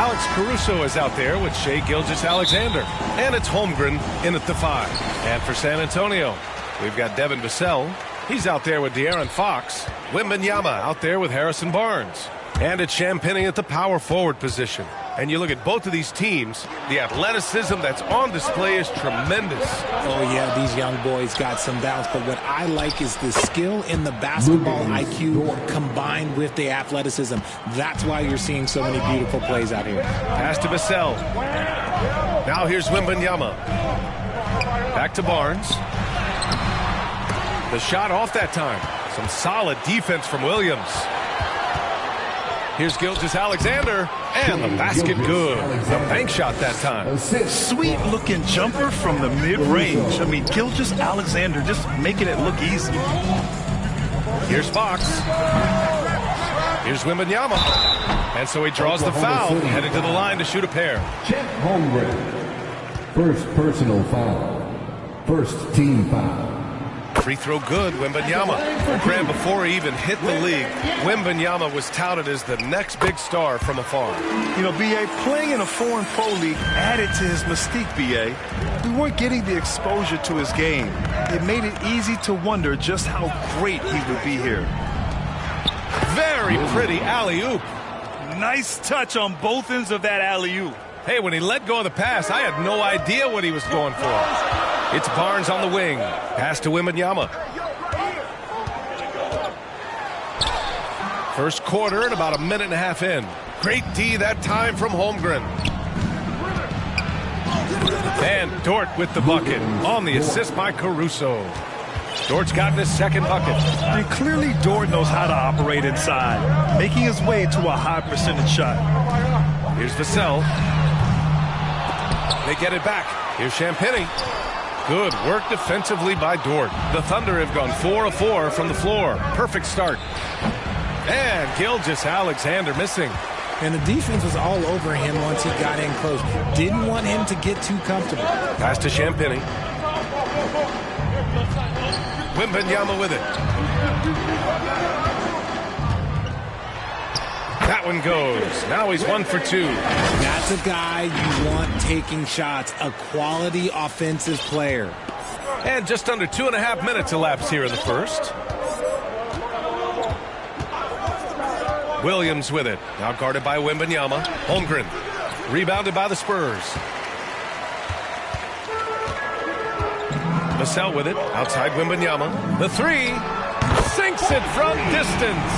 Alex Caruso is out there with Shai Gilgeous-Alexander. And it's Holmgren in at the 5. And for San Antonio, we've got Devin Vassell. He's out there with De'Aaron Fox. Wembanyama out there with Harrison Barnes. And it's Champagnie at the power forward position. And you look at both of these teams, the athleticism that's on display is tremendous. Oh, yeah, these young boys got some bounce. But what I like is the skill in the basketball IQ combined with the athleticism. That's why you're seeing so many beautiful plays out here. Pass to Vassell. Now here's Wembanyama. Back to Barnes. The shot off that time. Some solid defense from Williams. Here's Gilgeous-Alexander, and the basket good. A bank shot that time. Sweet-looking jumper from the mid-range. I mean, Gilgeous-Alexander just making it look easy. Here's Fox. Here's Wembanyama. And so he draws the foul, heading to the line to shoot a pair. Holmgren. First personal foul. First team foul. Free throw good, Wembanyama. Graham, before he even hit the league, Wembanyama was touted as the next big star from afar. You know, B.A., playing in a foreign pro league added to his mystique, B.A. We weren't getting the exposure to his game. It made it easy to wonder just how great he would be here. Very pretty alley-oop. Nice touch on both ends of that alley-oop. Hey, when he let go of the pass, I had no idea what he was going for. It's Barnes on the wing. Pass to Wembanyama. First quarter and about a minute and a half in. Great D that time from Holmgren. And Dort with the bucket on the assist by Caruso. Dort's gotten his second bucket. And clearly Dort knows how to operate inside, making his way to a high percentage shot. Here's Vassell. They get it back. Here's Champagnie. Good work defensively by Dort. The Thunder have gone 4 of 4 from the floor. Perfect start. And Gilgeous-Alexander missing. And the defense was all over him once he got in close. Didn't want him to get too comfortable. Pass to Champagnie. Wembanyama with it. That one goes. Now he's 1 for 2. That's a guy you want taking shots, a quality offensive player. And just under 2.5 minutes elapsed here in the first. Williams with it. Now guarded by Wembanyama. Holmgren. Rebounded by the Spurs. Vassell with it. Outside Wembanyama. The 3. Sinks it from distance.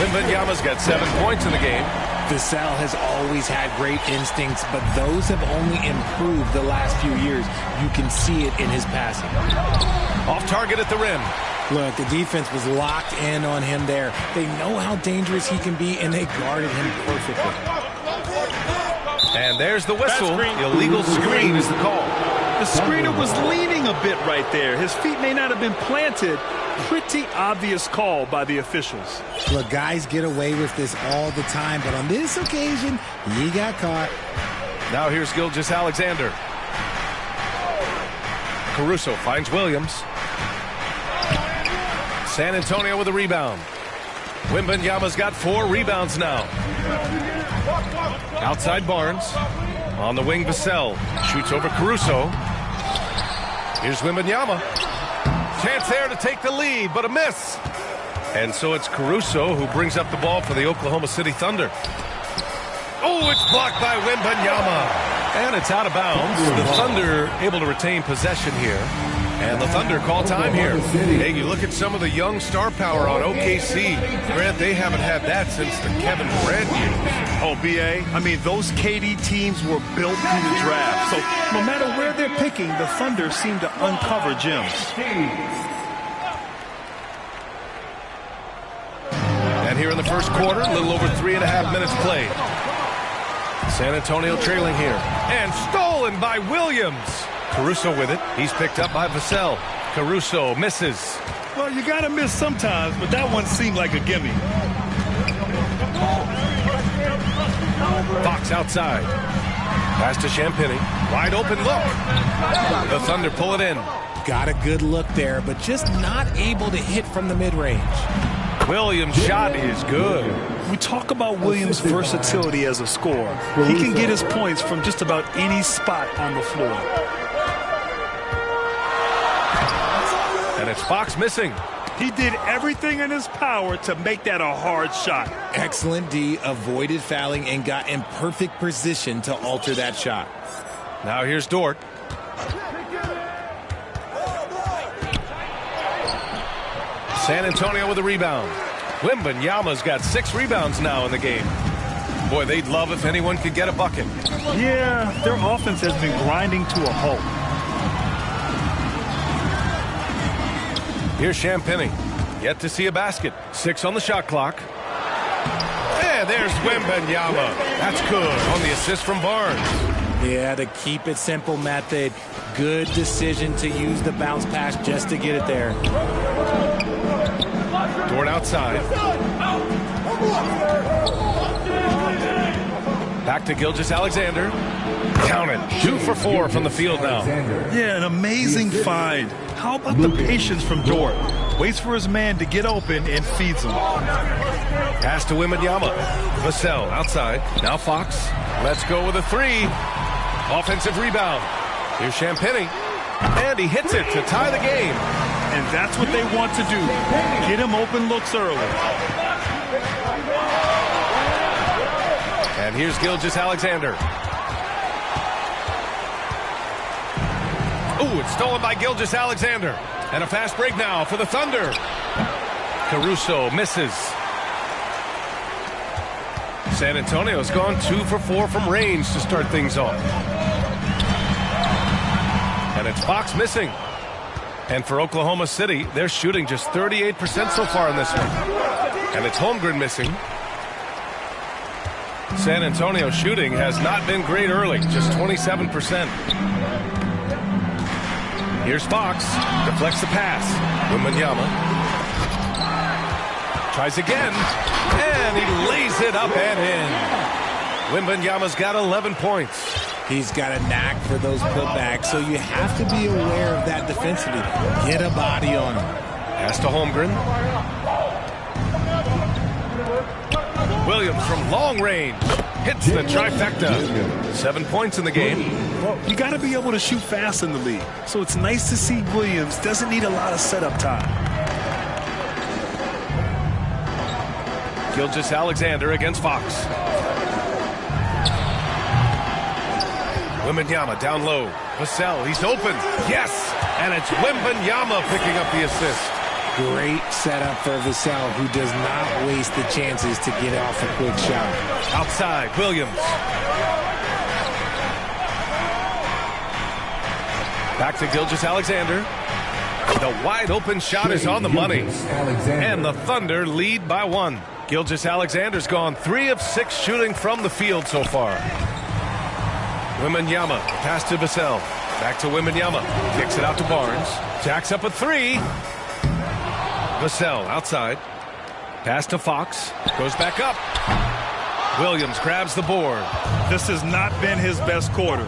Wembanyama's got 7 points in the game. Vassell has always had great instincts, but those have only improved the last few years. You can see it in his passing. Off target at the rim. Look, the defense was locked in on him there. They know how dangerous he can be, and they guarded him perfectly. And there's the whistle. Illegal screen is the call. The screener was leaning a bit right there. His feet may not have been planted. Pretty obvious call by the officials. Look, guys get away with this all the time, but on this occasion, he got caught. Now here's Gilgeous-Alexander. Caruso finds Williams. San Antonio with a rebound. Wembanyama's got 4 rebounds now. Outside Barnes. On the wing, Vassell. Shoots over Caruso. Here's Wembanyama. Chance there to take the lead, but a miss. And so it's Caruso who brings up the ball for the Oklahoma City Thunder. Oh, it's blocked by Wembanyama. And it's out of bounds. The Thunder able to retain possession here. And the Thunder call time here. Hey, you look at some of the young star power on OKC. Grant, they haven't had that since the Kevin Durant years. Oh, B.A., I mean, those KD teams were built through the draft. So no matter where they're picking, the Thunder seem to uncover gems. And here in the first quarter, a little over 3.5 minutes played. San Antonio trailing here. And stolen by Williams. Caruso with it. He's picked up by Vassell. Caruso misses. Well, you got to miss sometimes, but that one seemed like a gimme. Fox outside. Pass to Champagnie. Wide open look. The Thunder pull it in. Got a good look there, but just not able to hit from the mid-range. Williams' shot is good. We talk about Williams' versatility as a scorer. He can get his points from just about any spot on the floor. And it's Fox missing. He did everything in his power to make that a hard shot. Excellent D, avoided fouling and got in perfect position to alter that shot. Now here's Dort. San Antonio with a rebound. Wembanyama's got 6 rebounds now in the game. Boy, they'd love if anyone could get a bucket. Yeah, their offense has been grinding to a halt. Here's Champagny. Yet to see a basket. 6 on the shot clock. And there's Wembanyama. That's good on the assist from Barnes. Yeah, the keep it simple method. Good decision to use the bounce pass just to get it there. Dort outside. Back to Gilgeous-Alexander. Count it. 2 for 4 from the field now. Yeah, an amazing find. How about the patience from Dort? Waits for his man to get open and feeds him. Pass to Wembanyama. Vassell outside. Now Fox. Let's go with a 3. Offensive rebound. Here's Champagny. And he hits it to tie the game. And that's what they want to do. Get him open looks early. And here's Gilgeous-Alexander. Ooh, it's stolen by Gilgeous-Alexander. And a fast break now for the Thunder. Caruso misses. San Antonio's gone 2 for 4 from range to start things off. And it's Fox missing. And for Oklahoma City, they're shooting just 38% so far in this one. And it's Holmgren missing. San Antonio shooting has not been great early, just 27%. Here's Fox. Deflects the pass. Wembanyama. Tries again. And he lays it up and in. Wembanyama's got 11 points. He's got a knack for those putbacks, so you have to be aware of that defensively. Get a body on him. Pass to Holmgren. Williams from long range. Hits the trifecta. 7 points in the game. Well, you got to be able to shoot fast in the league. So it's nice to see Williams doesn't need a lot of setup time. Gilgeous-Alexander against Fox. Wembanyama down low. Vassell, he's open. Yes! And it's Wembanyama picking up the assist. Great setup for Vassell, who does not waste the chances to get off a quick shot. Outside, Williams. Back to Gilgeous-Alexander. The wide open shot is on the money. And the Thunder lead by 1. Gilgeous-Alexander's gone 3 of 6 shooting from the field so far. Wembanyama, pass to Vassell. Back to Wembanyama. Kicks it out to Barnes. Jacks up a 3. Vassell outside. Pass to Fox. Goes back up. Williams grabs the board. This has not been his best quarter.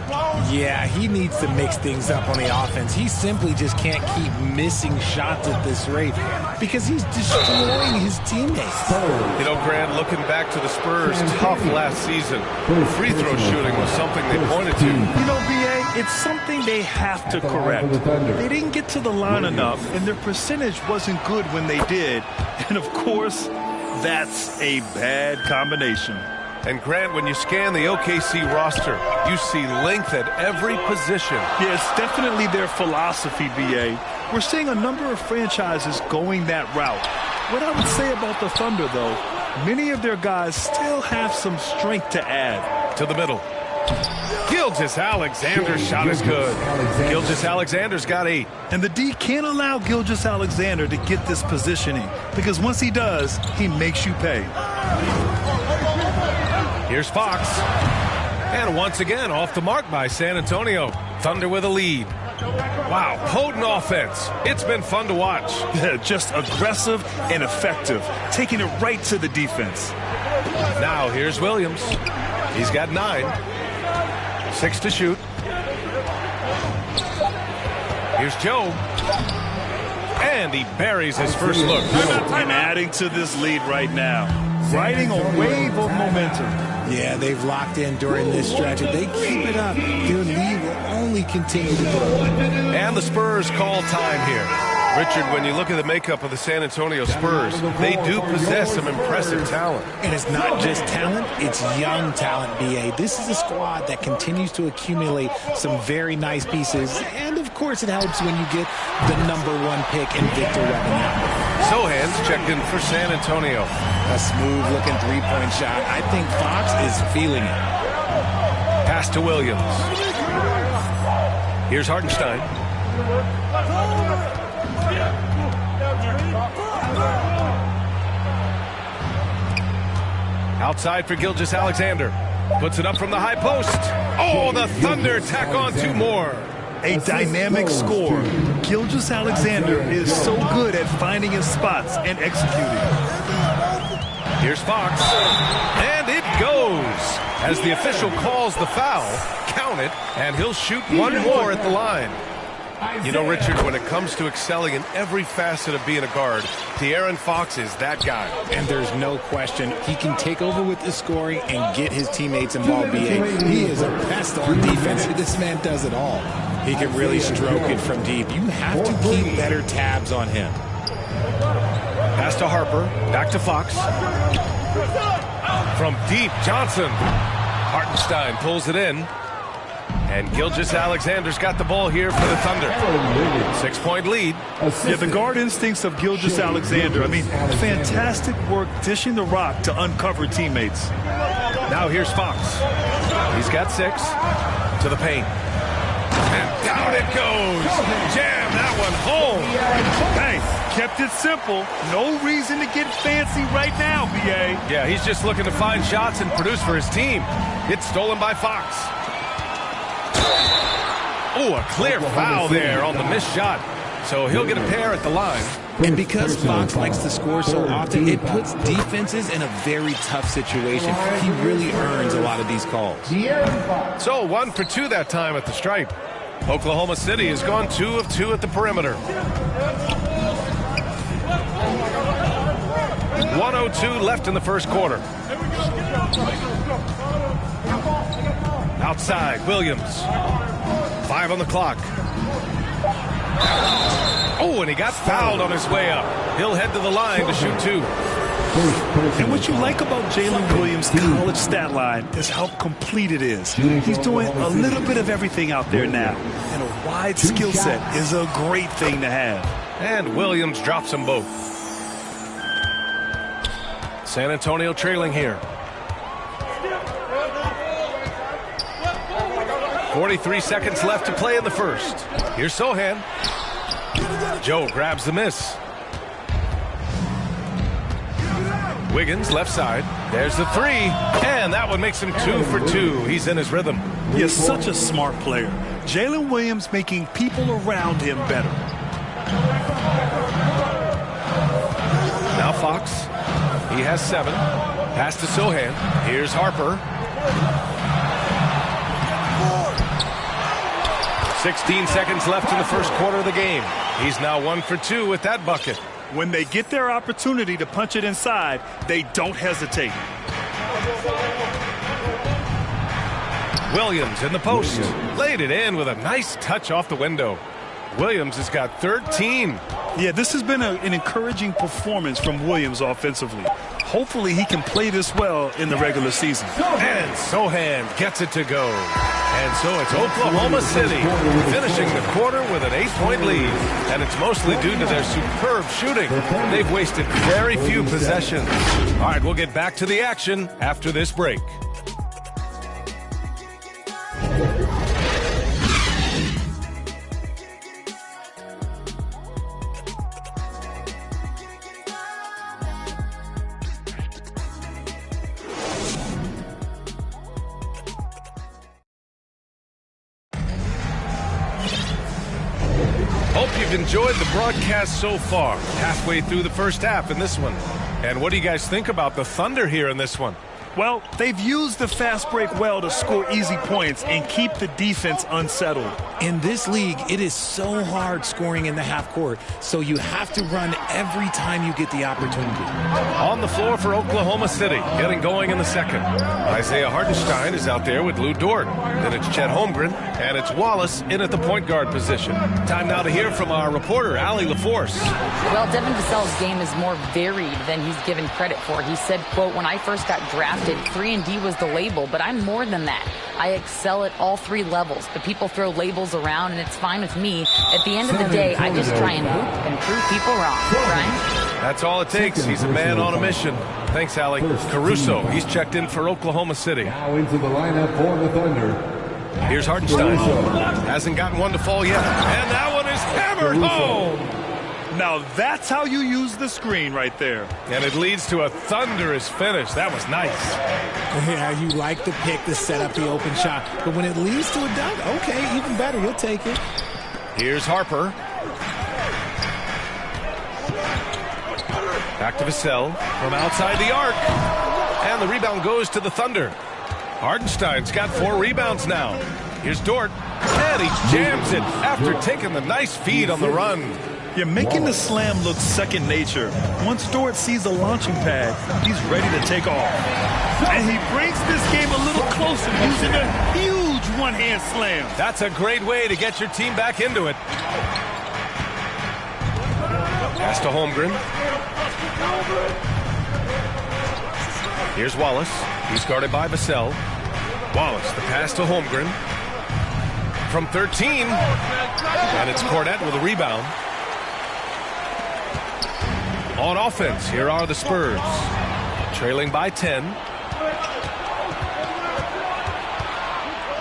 Yeah, he needs to mix things up on the offense. He simply just can't keep missing shots at this rate because he's destroying his teammates. You know, Grant, looking back to the Spurs' tough last season, free throw shooting was something they pointed to. You know, B.A., it's something they have to correct. They didn't get to the line enough, and their percentage wasn't good when they did. And, of course, that's a bad combination. And Grant, when you scan the OKC roster, you see length at every position. Yeah, it's definitely their philosophy, B.A. We're seeing a number of franchises going that route. What I would say about the Thunder, though, many of their guys still have some strength to add. To the middle. Gilgeous-Alexander's shot is good. Gilgeous-Alexander's got 8. And the D can't allow Gilgeous-Alexander to get this positioning because once he does, he makes you pay. Here's Fox. And once again, off the mark by San Antonio. Thunder with a lead. Wow, potent offense. It's been fun to watch. Just aggressive and effective, taking it right to the defense. Now here's Williams. He's got 9. 6 to shoot. Here's Joe. And he buries his first look. And adding to this lead right now. Riding a wave of momentum. Yeah, they've locked in during this stretch. If they keep it up, their lead will only continue to grow. And the Spurs call time here. Richard, when you look at the makeup of the San Antonio Spurs, they do possess some impressive talent. And it's not just talent, it's young talent, B.A. This is a squad that continues to accumulate some very nice pieces. And, of course, it helps when you get the #1 pick in Victor Wembanyama. Sohan's checked in for San Antonio. A smooth-looking three-point shot. I think Fox is feeling it. Pass to Williams. Here's Hartenstein. Outside for Gilgeous-Alexander. Puts it up from the high post. Oh, the Thunder tack on 2 more. A dynamic score. Gilgeous-Alexander is so good at finding his spots and executing. Here's Fox. And it goes. As the official calls the foul, count it, and he'll shoot 1 more at the line. You know, Richard, when it comes to excelling in every facet of being a guard, De'Aaron Fox is that guy. And there's no question he can take over with the scoring and get his teammates involved, B.A. He is a pest on defense. This man does it all. He can really stroke it from deep. You have to keep better tabs on him. Pass to Harper. Back to Fox. From deep, Johnson. Hartenstein pulls it in. And Gilgeous-Alexander's got the ball here for the Thunder. 6-point lead. Yeah, the guard instincts of Gilgeous-Alexander. I mean, fantastic work dishing the rock to uncover teammates. Now here's Fox. He's got 6. To the paint. And down it goes. Jam that one home. Hey, kept it simple. No reason to get fancy right now, B.A. Yeah, he's just looking to find shots and produce for his team. It's stolen by Fox. Oh, a clear foul there on the missed shot. So he'll get a pair at the line. And because Fox likes to score so often, it puts defenses in a very tough situation. He really earns a lot of these calls. So 1 for 2 that time at the stripe. Oklahoma City has gone 2 of 2 at the perimeter. 1:02 left in the first quarter. Outside, Williams. 5 on the clock. Oh, and he got fouled on his way up. He'll head to the line to shoot 2. And what you like about Jalen Williams' college stat line is how complete it is. He's doing a little bit of everything out there now. And a wide skill set is a great thing to have. And Williams drops them both. San Antonio trailing here. 43 seconds left to play in the first. Here's Sohan. Joe grabs the miss. Wiggins left side. There's the 3. And that one makes him 2 for 2. He's in his rhythm. He's such a smart player. Jalen Williams making people around him better. Now Fox. He has 7. Pass to Sohan. Here's Harper. 16 seconds left in the first quarter of the game. He's now 1 for 2 with that bucket. When they get their opportunity to punch it inside, they don't hesitate. Williams in the post. Laid it in with a nice touch off the window. Williams has got 13. Yeah, this has been an encouraging performance from Williams offensively. Hopefully he can play this well in the regular season. And Sohan gets it to go. And so it's Oklahoma City finishing the quarter with an 8-point lead. And it's mostly due to their superb shooting. They've wasted very few possessions. All right, we'll get back to the action after this break. Hope you've enjoyed the broadcast so far. Halfway through the first half in this one. And what do you guys think about the Thunder here in this one? Well, they've used the fast break well to score easy points and keep the defense unsettled. In this league, it is so hard scoring in the half court, so you have to run every time you get the opportunity. On the floor for Oklahoma City, getting going in the second. Isaiah Hartenstein is out there with Lou Dort. Then it's Chet Holmgren, and it's Wallace in at the point guard position. Time now to hear from our reporter, Allie LaForce. Well, Devin Vassell's game is more varied than he's given credit for. He said, quote, "When I first got drafted, 3-and-D was the label, but I'm more than that. I excel at all three levels, but people throw labels around, and it's fine with me. At the end of the day, I just try and hoop and prove people wrong." Brian? That's all it takes. He's a man on a mission. Thanks, Allie. Caruso, he's checked in for Oklahoma City. Now into the lineup for the Thunder. Here's Hartenstein. Hasn't gotten one to fall yet. And that one is hammered home. Now that's how you use the screen right there. And it leads to a thunderous finish. That was nice. Yeah, you like the pick to set up the open shot. But when it leads to a dunk, okay, even better. You'll take it. Here's Harper. Back to Vassell from outside the arc. And the rebound goes to the Thunder. Hartenstein's got 4 rebounds now. Here's Dort. And he jams it after taking the nice feed on the run. You're making the slam look second nature. Once Dort sees a launching pad, he's ready to take off. And he brings this game a little closer using a huge one-hand slam. That's a great way to get your team back into it. Pass to Holmgren. Here's Wallace. He's guarded by Vassell. Wallace, the pass to Holmgren. From 13. And it's Cornette with a rebound. On offense, here are the Spurs. Trailing by 10.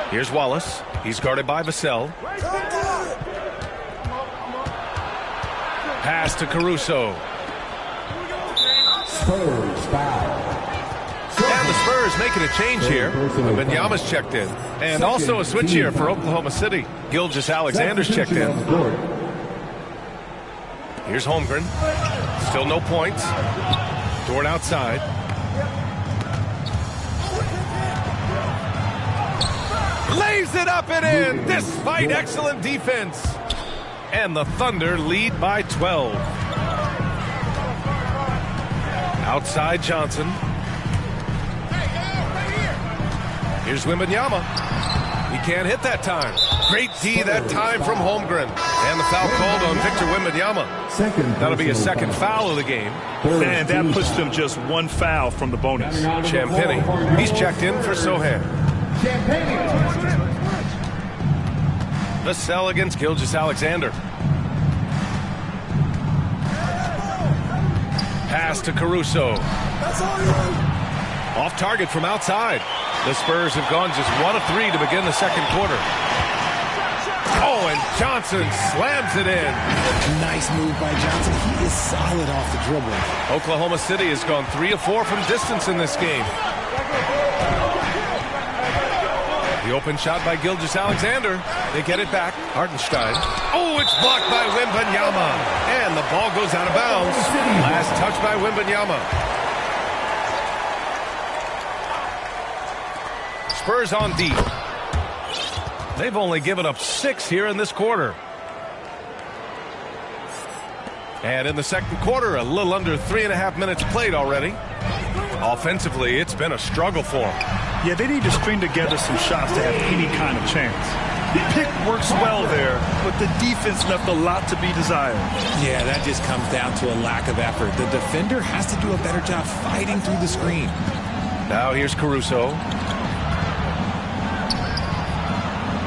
Here's Wallace. He's guarded by Vassell. Pass to Caruso. Spurs foul. And the Spurs making a change here. Wembanyama's checked in. And also a switch here for Oklahoma City. Gilgeous-Alexander's checked in. Here's Holmgren. Still no points. Dort outside. Lays it up and in despite excellent defense. And the Thunder lead by 12. Outside Johnson. Here's Wembanyama. He can't hit that time. Great D that time from Holmgren. And the foul called on Victor Wembanyama. That'll be a second foul of the game. And that puts them just one foul from the bonus. Champagny. He's checked in for Sohan. Vassell against Gilgeous-Alexander. Pass to Caruso. Off target from outside. The Spurs have gone just 1 of 3 to begin the second quarter. Oh, and Johnson slams it in. Nice move by Johnson. He is solid off the dribble. Oklahoma City has gone 3 of 4 from distance in this game. The open shot by Gilgeous-Alexander. They get it back. Hartenstein. Oh, it's blocked by Wembanyama. And the ball goes out of bounds. Last touch by Wembanyama. Spurs on deep. They've only given up 6 here in this quarter. And in the second quarter, a little under 3.5 minutes played already. Offensively, it's been a struggle for them. Yeah, they need to string together some shots to have any kind of chance. The pick works well there, but the defense left a lot to be desired. Yeah, that just comes down to a lack of effort. The defender has to do a better job fighting through the screen. Now here's Caruso.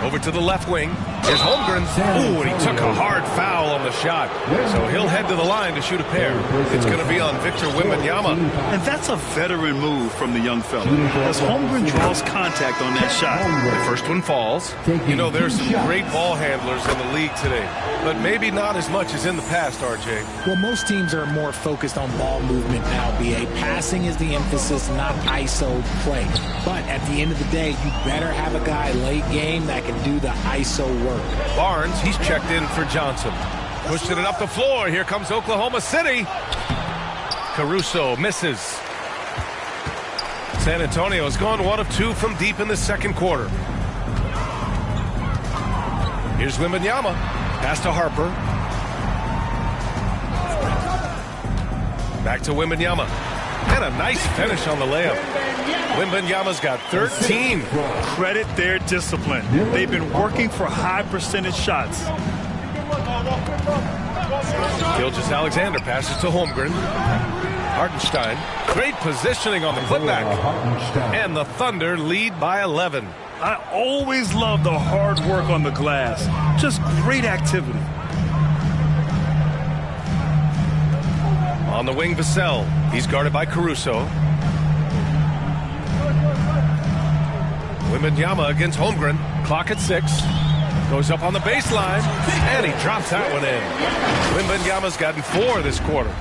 Over to the left wing. Here's Holmgren. Ooh, and he took a hard foul on the shot. So he'll head to the line to shoot a pair. It's going to be on Victor Wembanyama. And that's a veteran move from the young fella, as Holmgren draws contact on that shot. The first one falls. You know, there's some great ball handlers in the league today, but maybe not as much as in the past, RJ. Well, most teams are more focused on ball movement now, BA. Passing is the emphasis, not ISO play. But at the end of the day, you better have a guy late game that can do the ISO work. Barnes, he's checked in for Johnson. Pushing it up the floor. Here comes Oklahoma City. Caruso misses. San Antonio has gone 1 of 2 from deep in the second quarter. Here's Wembanyama. Pass to Harper. Back to Wembanyama. And a nice finish on the layup. Wembanyama's got 13. Credit their discipline. They've been working for high percentage shots. Gilgeous-Alexander passes to Holmgren. Hartenstein. Great positioning on the putback. And the Thunder lead by 11. I always love the hard work on the glass. Just great activity. On the wing, Vassell. He's guarded by Caruso. Wembanyama against Holmgren. Clock at 6. Goes up on the baseline. And he drops that one in. Wembanyama's gotten 4 this quarter.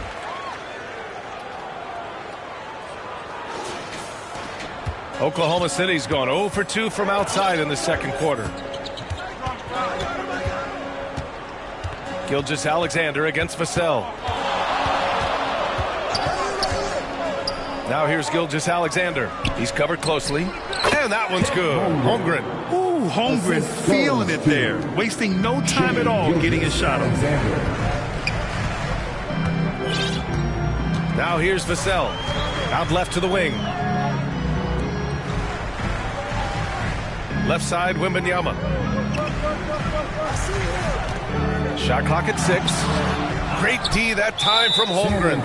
Oklahoma City's gone 0 for 2 from outside in the second quarter. Gilgeous-Alexander against Vassell. Now here's Gilgeous-Alexander. He's covered closely. And that one's good. Holmgren. Ooh, Holmgren feeling it there. Wasting no time at all getting his shot off. Now here's Vassell. Out left to the wing. Left side, Wembanyama. Shot clock at 6. Great D that time from Holmgren.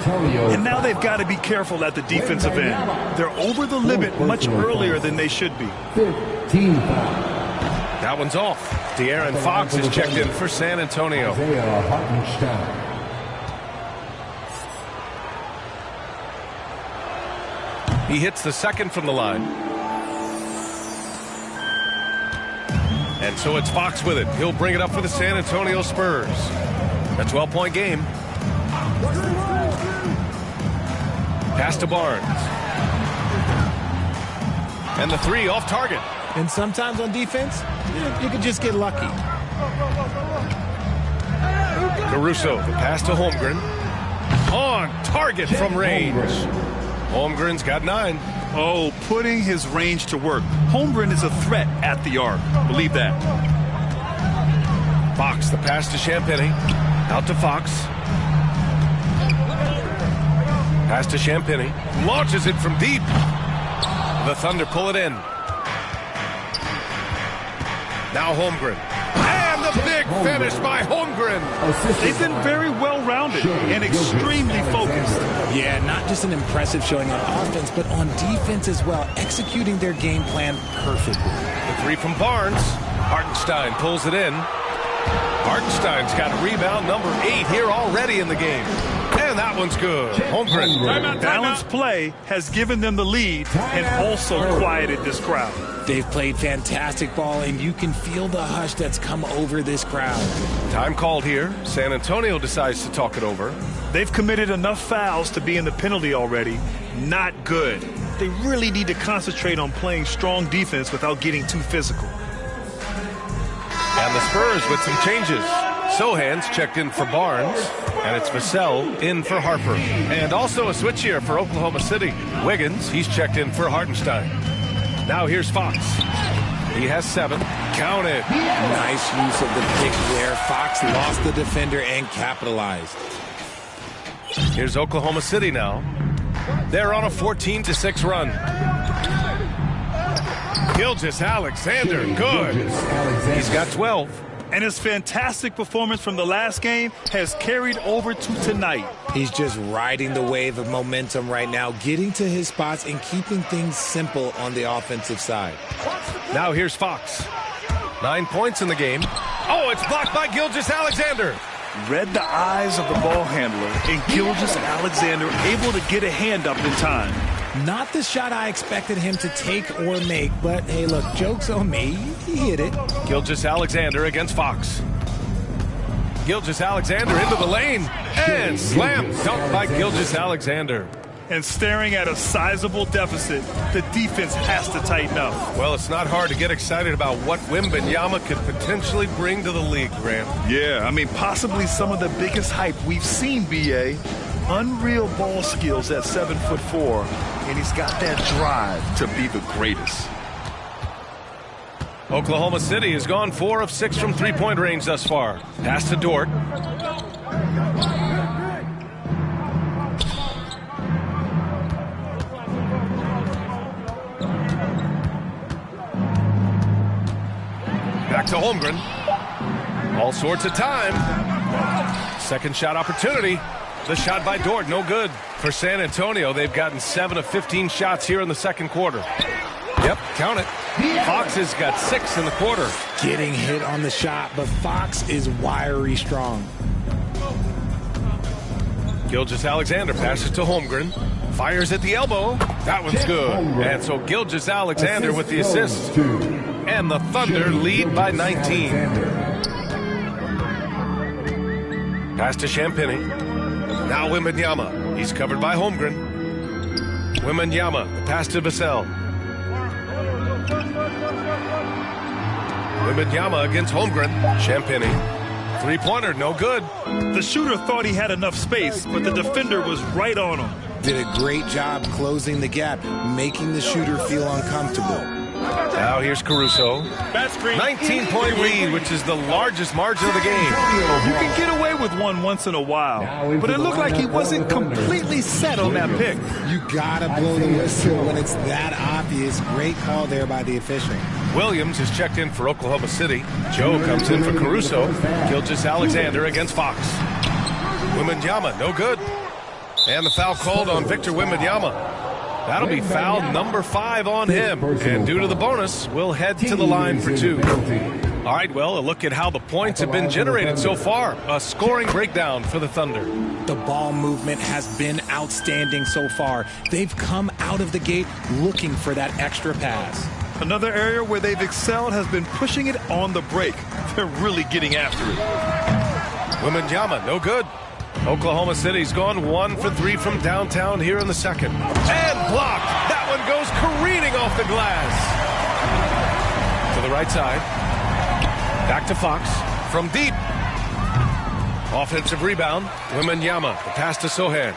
And now they've got to be careful at the defensive end. They're over the limit much earlier than they should be. 15 That one's off. De'Aaron Fox is checked in for San Antonio. He hits the second from the line. And so it's Fox with it. He'll bring it up for the San Antonio Spurs. A 12-point game. Pass to Barnes. And the 3 off target. And sometimes on defense, you can just get lucky. Caruso, the pass to Holmgren. On target from range. Holmgren's got 9. Oh, putting his range to work. Holmgren is a threat at the arc. Believe that. Fox, the pass to Champagny. Out to Fox. Pass to Champagny. Launches it from deep. The Thunder pull it in. Now Holmgren. And the big finish by Holmgren. They've been very well-rounded and extremely focused. Yeah, not just an impressive showing on offense, but on defense as well, executing their game plan perfectly. The 3 from Barnes. Hartenstein pulls it in. Hartenstein's got rebound number 8 here already in the game. And that one's good. Holmgren. Balanced play has given them the lead and also quieted this crowd. They've played fantastic ball, and you can feel the hush that's come over this crowd. Time called here. San Antonio decides to talk it over. They've committed enough fouls to be in the penalty already. Not good. They really need to concentrate on playing strong defense without getting too physical. And the Spurs with some changes. Sohan's checked in for Barnes, and it's Vassell in for Harper. And also a switch here for Oklahoma City. Wiggins, he's checked in for Hartenstein. Now here's Fox. He has 7. Count it. Nice use of the pick there. Fox lost the defender and capitalized. Here's Oklahoma City now. They're on a 14-6 run. Gilgeous-Alexander, good. He's got 12. And his fantastic performance from the last game has carried over to tonight. He's just riding the wave of momentum right now, getting to his spots and keeping things simple on the offensive side. Now here's Fox. 9 points in the game. Oh, it's blocked by Gilgeous-Alexander. Read the eyes of the ball handler, and Gilgeous-Alexander able to get a hand up in time. Not the shot I expected him to take or make, but hey, look, joke's on me. He hit it. Gilgeous-Alexander against Fox. Gilgeous-Alexander into the lane. And slam dunk by Gilgeous-Alexander. And staring at a sizable deficit, the defense has to tighten up. Well, it's not hard to get excited about what Wembanyama could potentially bring to the league, Graham. Yeah, I mean, possibly some of the biggest hype we've seen, B.A. unreal ball skills at 7'4", and he's got that drive to be the greatest. Oklahoma City has gone 4 of 6 from three-point range thus far. Pass to Dort. Back to Holmgren. All sorts of time. Second shot opportunity. The shot by Dort, no good. For San Antonio, they've gotten 7 of 15 shots here in the second quarter. Yep, count it. Fox has got 6 in the quarter. Getting hit on the shot, but Fox is wiry strong. Gilgeous-Alexander passes to Holmgren. Fires at the elbow. That one's good. And so Gilgeous-Alexander with the assist. And the Thunder lead by 19. Pass to Champagny. Now Wembanyama. He's covered by Holmgren. Wembanyama. The pass to Vassell. Wembanyama against Holmgren. Champagny. Three-pointer, no good. The shooter thought he had enough space, but the defender was right on him. Did a great job closing the gap, making the shooter feel uncomfortable. Now here's Caruso. 19-point lead, which is the largest margin of the game. You can get away with one once in a while, but it looked like he wasn't completely set on that pick. You gotta blow the whistle when it's that obvious. Great call there by the official. Williams has checked in for Oklahoma City. Joe comes in for Caruso. Gilgeous-Alexander against Fox. Wembanyama, no good. And the foul called on Victor Wembanyama. That'll be foul number 5 on him. And due to the bonus, we'll head to the line for 2. All right, well, a look at how the points have been generated so far. A scoring breakdown for the Thunder. The ball movement has been outstanding so far. They've come out of the gate looking for that extra pass. Another area where they've excelled has been pushing it on the break. They're really getting after it. Wembanyama, no good. Oklahoma City's gone 1 for 3 from downtown here in the second. And blocked. That one goes careening off the glass. To the right side. Back to Fox. From deep. Offensive rebound. Wembanyama. The pass to Sohan.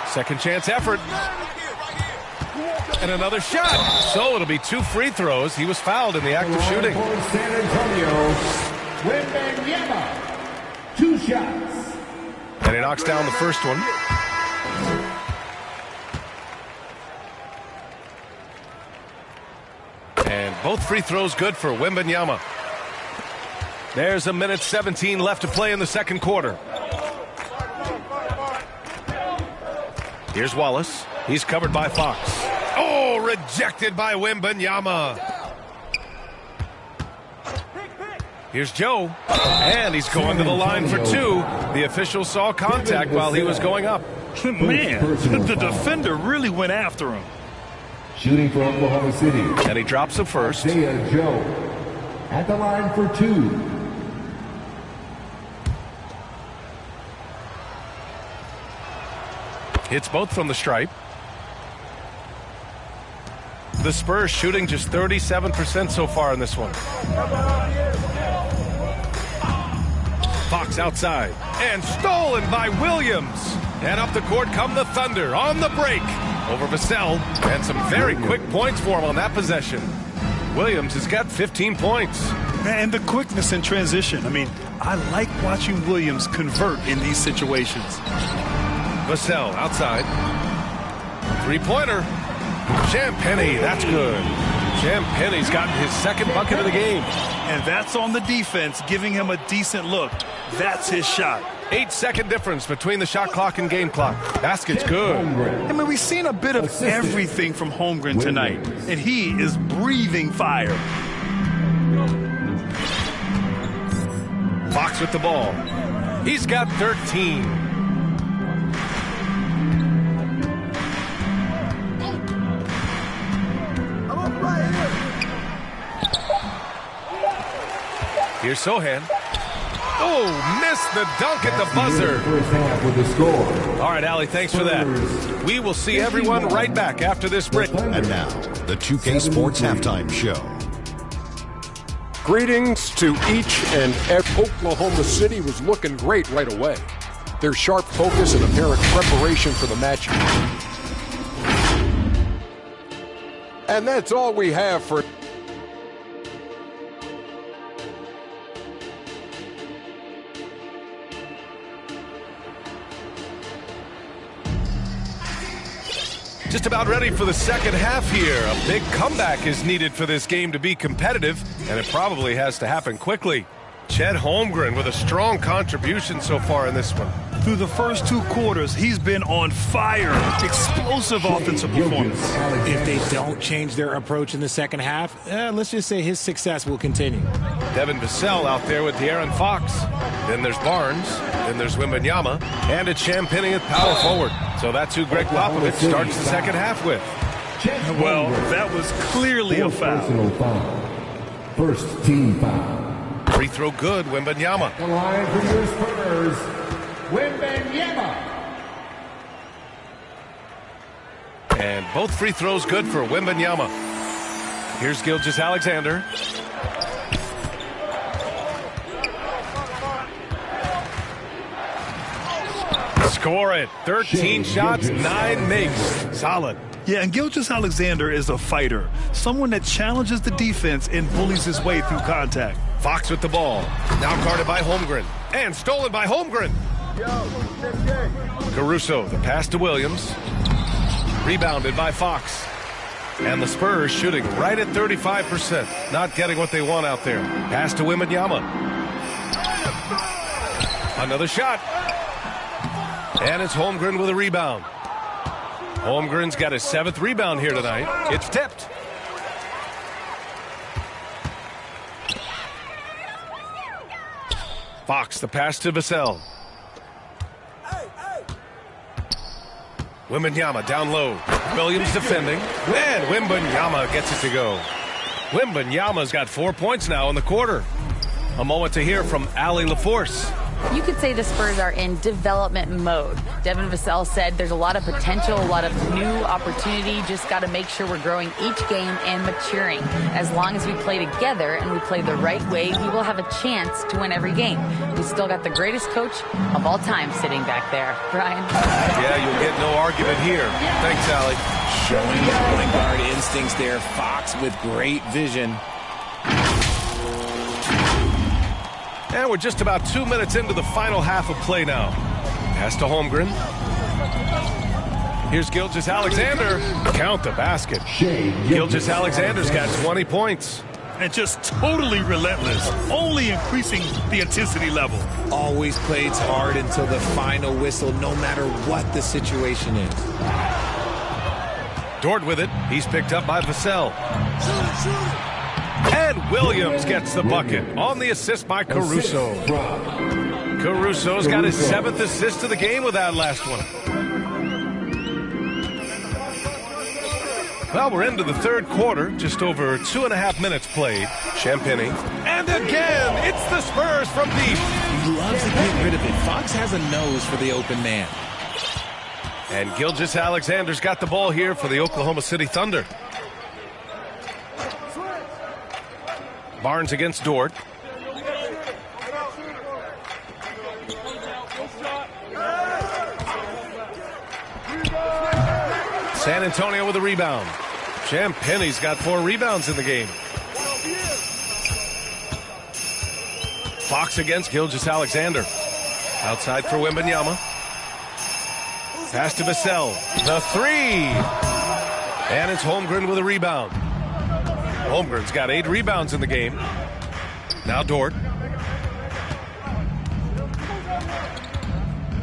Second chance effort. And another shot. So it'll be 2 free throws. He was fouled in the act of shooting. San Antonio, Wembanyama. 2 shots. And he knocks down the first one. And both free throws good for Wembanyama. There's a minute 17 left to play in the second quarter. Here's Wallace. He's covered by Fox. Oh, rejected by Wembanyama. Here's Joe, and he's going to the line for 2. The official saw contact while he was going up. Man, the defender really went after him. Shooting for Oklahoma City. And he drops the first. Isaiah Joe at the line for 2. Hits both from the stripe. The Spurs shooting just 37% so far in this one. Fox outside. And stolen by Williams. And up the court come the Thunder on the break. Over Vassell. And some very quick points for him on that possession. Williams has got 15 points. And the quickness in transition. I mean, I like watching Williams convert in these situations. Vassell outside. Three-pointer. Champagny, that's good. Champagny's gotten his second bucket of the game. And that's on the defense, giving him a decent look. That's his shot. 8-second difference between the shot clock and game clock. Basket's good. I mean, we've seen a bit of everything from Holmgren tonight, and he is breathing fire. Fox with the ball. He's got 13. Here's Sohan. Oh, missed the dunk at the buzzer. All right, Allie, thanks for that. We will see everyone right back after this break. And now, the 2K Sports Halftime Show. Greetings to each and every. Oklahoma City was looking great right away. their sharp focus and apparent preparation for the match. And that's all we have for... Just about ready for the second half here. A big comeback is needed for this game to be competitive, and it probably has to happen quickly. Chet Holmgren with a strong contribution so far in this one. Through the first 2 quarters, he's been on fire. Explosive offensive performance. If they don't change their approach in the second half, let's just say his success will continue. Devin Vassell out there with De'Aaron Fox. Then there's Barnes. Then there's Wembanyama. And it's Champagnie at power forward. So that's who Greg Popovich starts the second half with. Well, that was clearly a foul. First team foul. Free throw good, Wembanyama. The line for your Spurs, Wembanyama. And both free throws good for Wembanyama. Here's Gilgeous-Alexander. Score it. 13 shots, 9 makes. Solid. Yeah, and Gilgeous-Alexander is a fighter. Someone that challenges the defense and bullies his way through contact. Fox with the ball. Now guarded by Holmgren. And stolen by Holmgren. Caruso, the pass to Williams. Rebounded by Fox. And the Spurs shooting right at 35%. Not getting what they want out there. Pass to Wembanyama. Another shot. And it's Holmgren with a rebound. Holmgren's got his 7th rebound here tonight. It's tipped. Fox, the pass to Vassell. Wembanyama down low. Williams defending. And Wembanyama gets it to go. Wembanyama's got 4 points now in the quarter. A moment to hear from Allie LaForce. You could say the Spurs are in development mode. Devin Vassell said there's a lot of potential, a lot of new opportunity. Just got to make sure we're growing each game and maturing. As long as we play together and we play the right way, we will have a chance to win every game. We still got the greatest coach of all time sitting back there. Brian? Yeah, you'll get no argument here. Thanks, Allie. Showing his point guard instincts there. Fox with great vision. And we're just about 2 minutes into the final half of play now. Pass to Holmgren. Here's Gilgeous-Alexander. Count the basket. Gilgeous-Alexander's got 20 points. And just totally relentless, only increasing the intensity level. Always plays hard until the final whistle, no matter what the situation is. Dort with it. He's picked up by Vassell. And Williams gets the bucket on the assist by Caruso. Caruso's got his 7th assist of the game with that last one. Well, we're into the third quarter, just over 2.5 minutes played. Champagnie. And again, it's the Spurs from deep. He loves to get rid of it. Fox has a nose for the open man. And Gilgeous-Alexander's got the ball here for the Oklahoma City Thunder. Barnes against Dort. San Antonio with a rebound. Champagnie's got 4 rebounds in the game. Fox against Gilgeous-Alexander. Outside for Wembanyama. Pass to Vassell. The 3. And it's Holmgren with a rebound. Holmgren's got 8 rebounds in the game. Now Dort.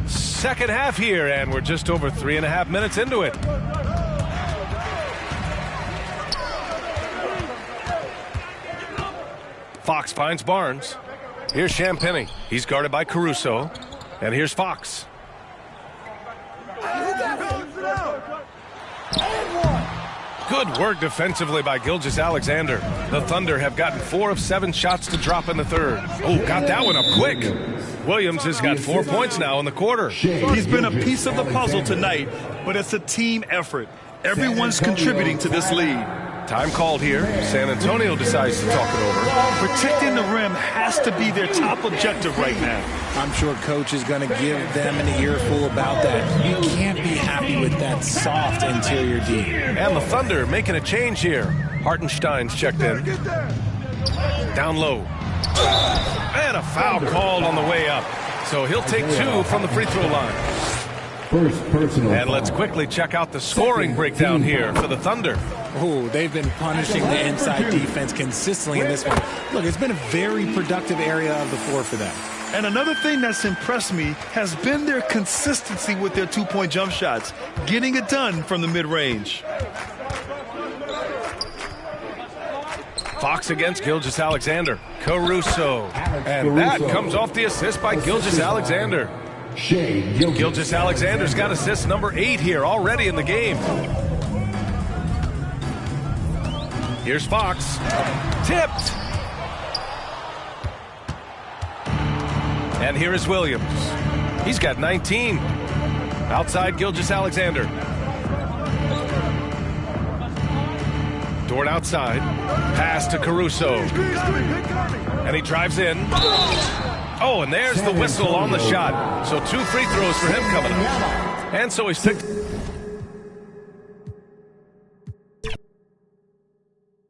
Second half here, and we're just over 3.5 minutes into it. Fox finds Barnes. Here's Champagnie. He's guarded by Caruso. And here's Fox. Good work defensively by Gilgeous-Alexander. The Thunder have gotten 4 of 7 shots to drop in the third. Oh, got that one up quick. Williams has got 4 points now in the quarter. He's been a piece of the puzzle tonight, but it's a team effort. Everyone's contributing to this lead. Time called here. San Antonio decides to talk it over. Protecting the rim has to be their top objective right now. I'm sure coach is going to give them an earful about that. You can't be happy with that soft interior D. And the Thunder making a change here. Hartenstein's checked in. Down low. And a foul called on the way up. So he'll take 2 from the free throw line. First personal. And let's quickly check out the scoring breakdown here for the Thunder. Oh, they've been punishing the inside defense consistently in this one. Look, it's been a very productive area of the floor for them. And another thing that's impressed me has been their consistency with their two-point jump shots, getting it done from the mid-range. Fox against Gilgeous-Alexander. Caruso. And that comes off the assist by Gilgeous-Alexander. Gilgeous-Alexander's got assist number 8 here already in the game. Here's Fox. Tipped. And here is Williams. He's got 19. Outside Gilgeous-Alexander. Dort outside. Pass to Caruso. And he drives in. Oh, and there's the whistle on the shot. So 2 free throws for him coming up. And so he's picked.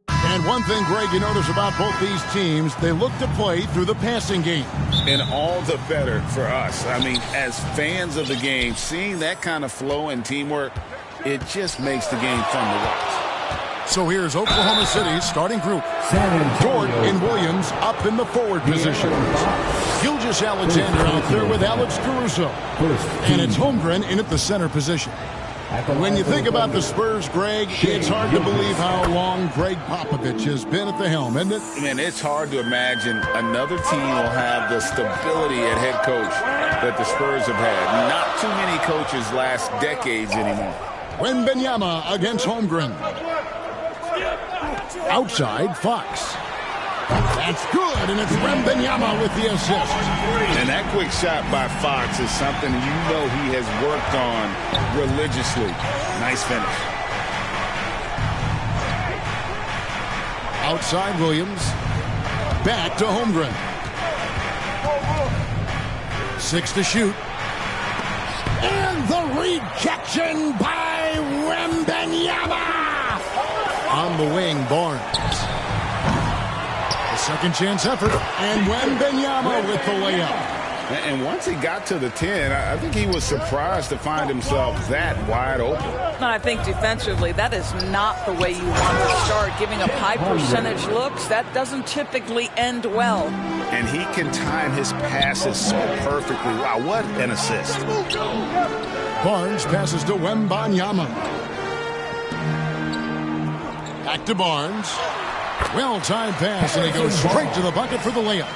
And one thing, Greg, you notice about both these teams, they look to play through the passing game. And all the better for us. I mean, as fans of the game, seeing that kind of flow and teamwork, it just makes the game fun to watch. So here's Oklahoma City's starting group. Dort and Williams up in the forward position. Gilgeous-Alexander out there with Alex Caruso. And it's Holmgren in at the center position. When you think about the Spurs, Greg, it's hard to believe how long Greg Popovich has been at the helm, isn't it? I mean, it's hard to imagine another team will have the stability at head coach that the Spurs have had. Not too many coaches last decades anymore. Wembanyama against Holmgren. Outside, Fox. That's good, and it's Wembanyama with the assist. And that quick shot by Fox is something you know he has worked on religiously. Nice finish. Outside, Williams. Back to Holmgren. 6 to shoot. And the rejection by Wembanyama. On the wing, Barnes. A second chance effort, and Wembanyama with the layup. And once he got to the 10, I think he was surprised to find himself that wide open. And I think defensively, that is not the way you want to start. Giving up high percentage looks, that doesn't typically end well. And he can time his passes so perfectly. Wow, what an assist. Barnes passes to Wembanyama. Back to Barnes. Well-timed pass, and he goes straight to the bucket for the layup.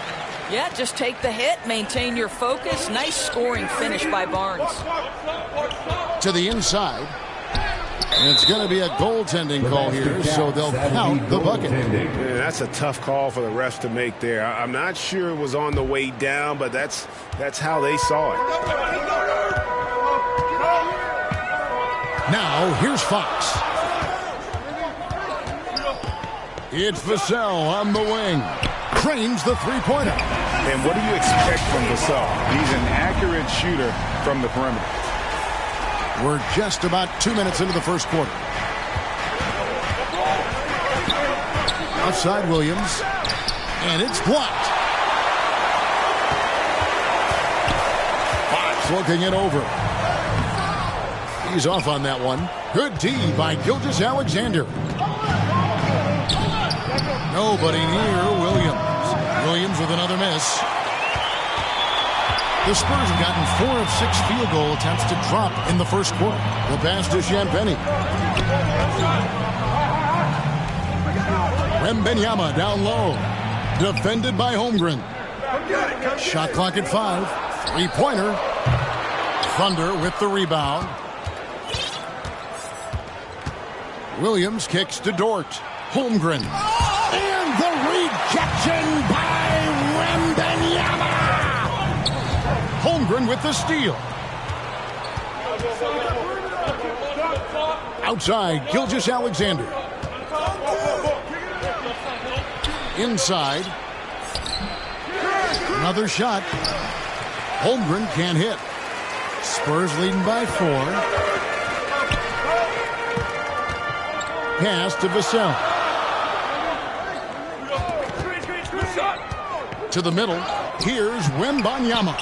Yeah, just take the hit, maintain your focus. Nice scoring finish by Barnes. To the inside. And it's going to be a goaltending call here, so they'll count the bucket. Yeah, that's a tough call for the refs to make there. I'm not sure it was on the way down, but that's how they saw it. Now, here's Fox. It's Vassell on the wing. Trains the three-pointer. And what do you expect from Vassell? He's an accurate shooter from the perimeter. We're just about 2 minutes into the first quarter. Outside Williams. And it's blocked. Fox looking it over. He's off on that one. Good D by Gilgeous-Alexander. Nobody near Williams. Williams with another miss. The Spurs have gotten 4 of 6 field goal attempts to drop in the first quarter. The pass to Champagnie. Wembanyama down low. Defended by Holmgren. Shot clock at 5. Three-pointer. Thunder with the rebound. Williams kicks to Dort. Holmgren. And the rejection by Wembanyama. Holmgren with the steal. Outside, Gilgeous-Alexander. Inside. Another shot. Holmgren can't hit. Spurs leading by 4. Pass to Vassell. To the middle. Here's Wembanyama.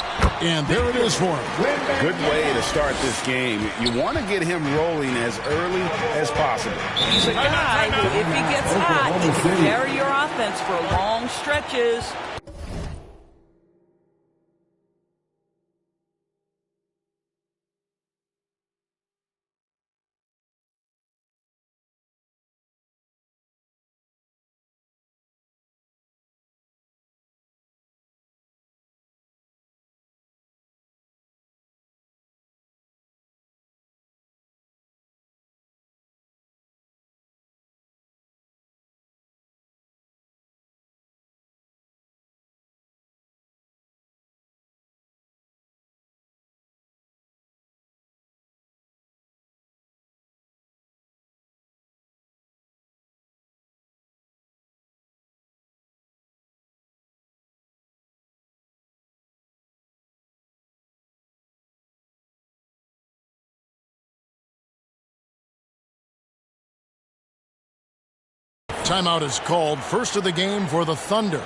And there it is for him. Good way to start this game. You want to get him rolling as early as possible. He's a guy who, if he gets hot, he can carry your offense for long stretches. Timeout is called. First of the game for the Thunder.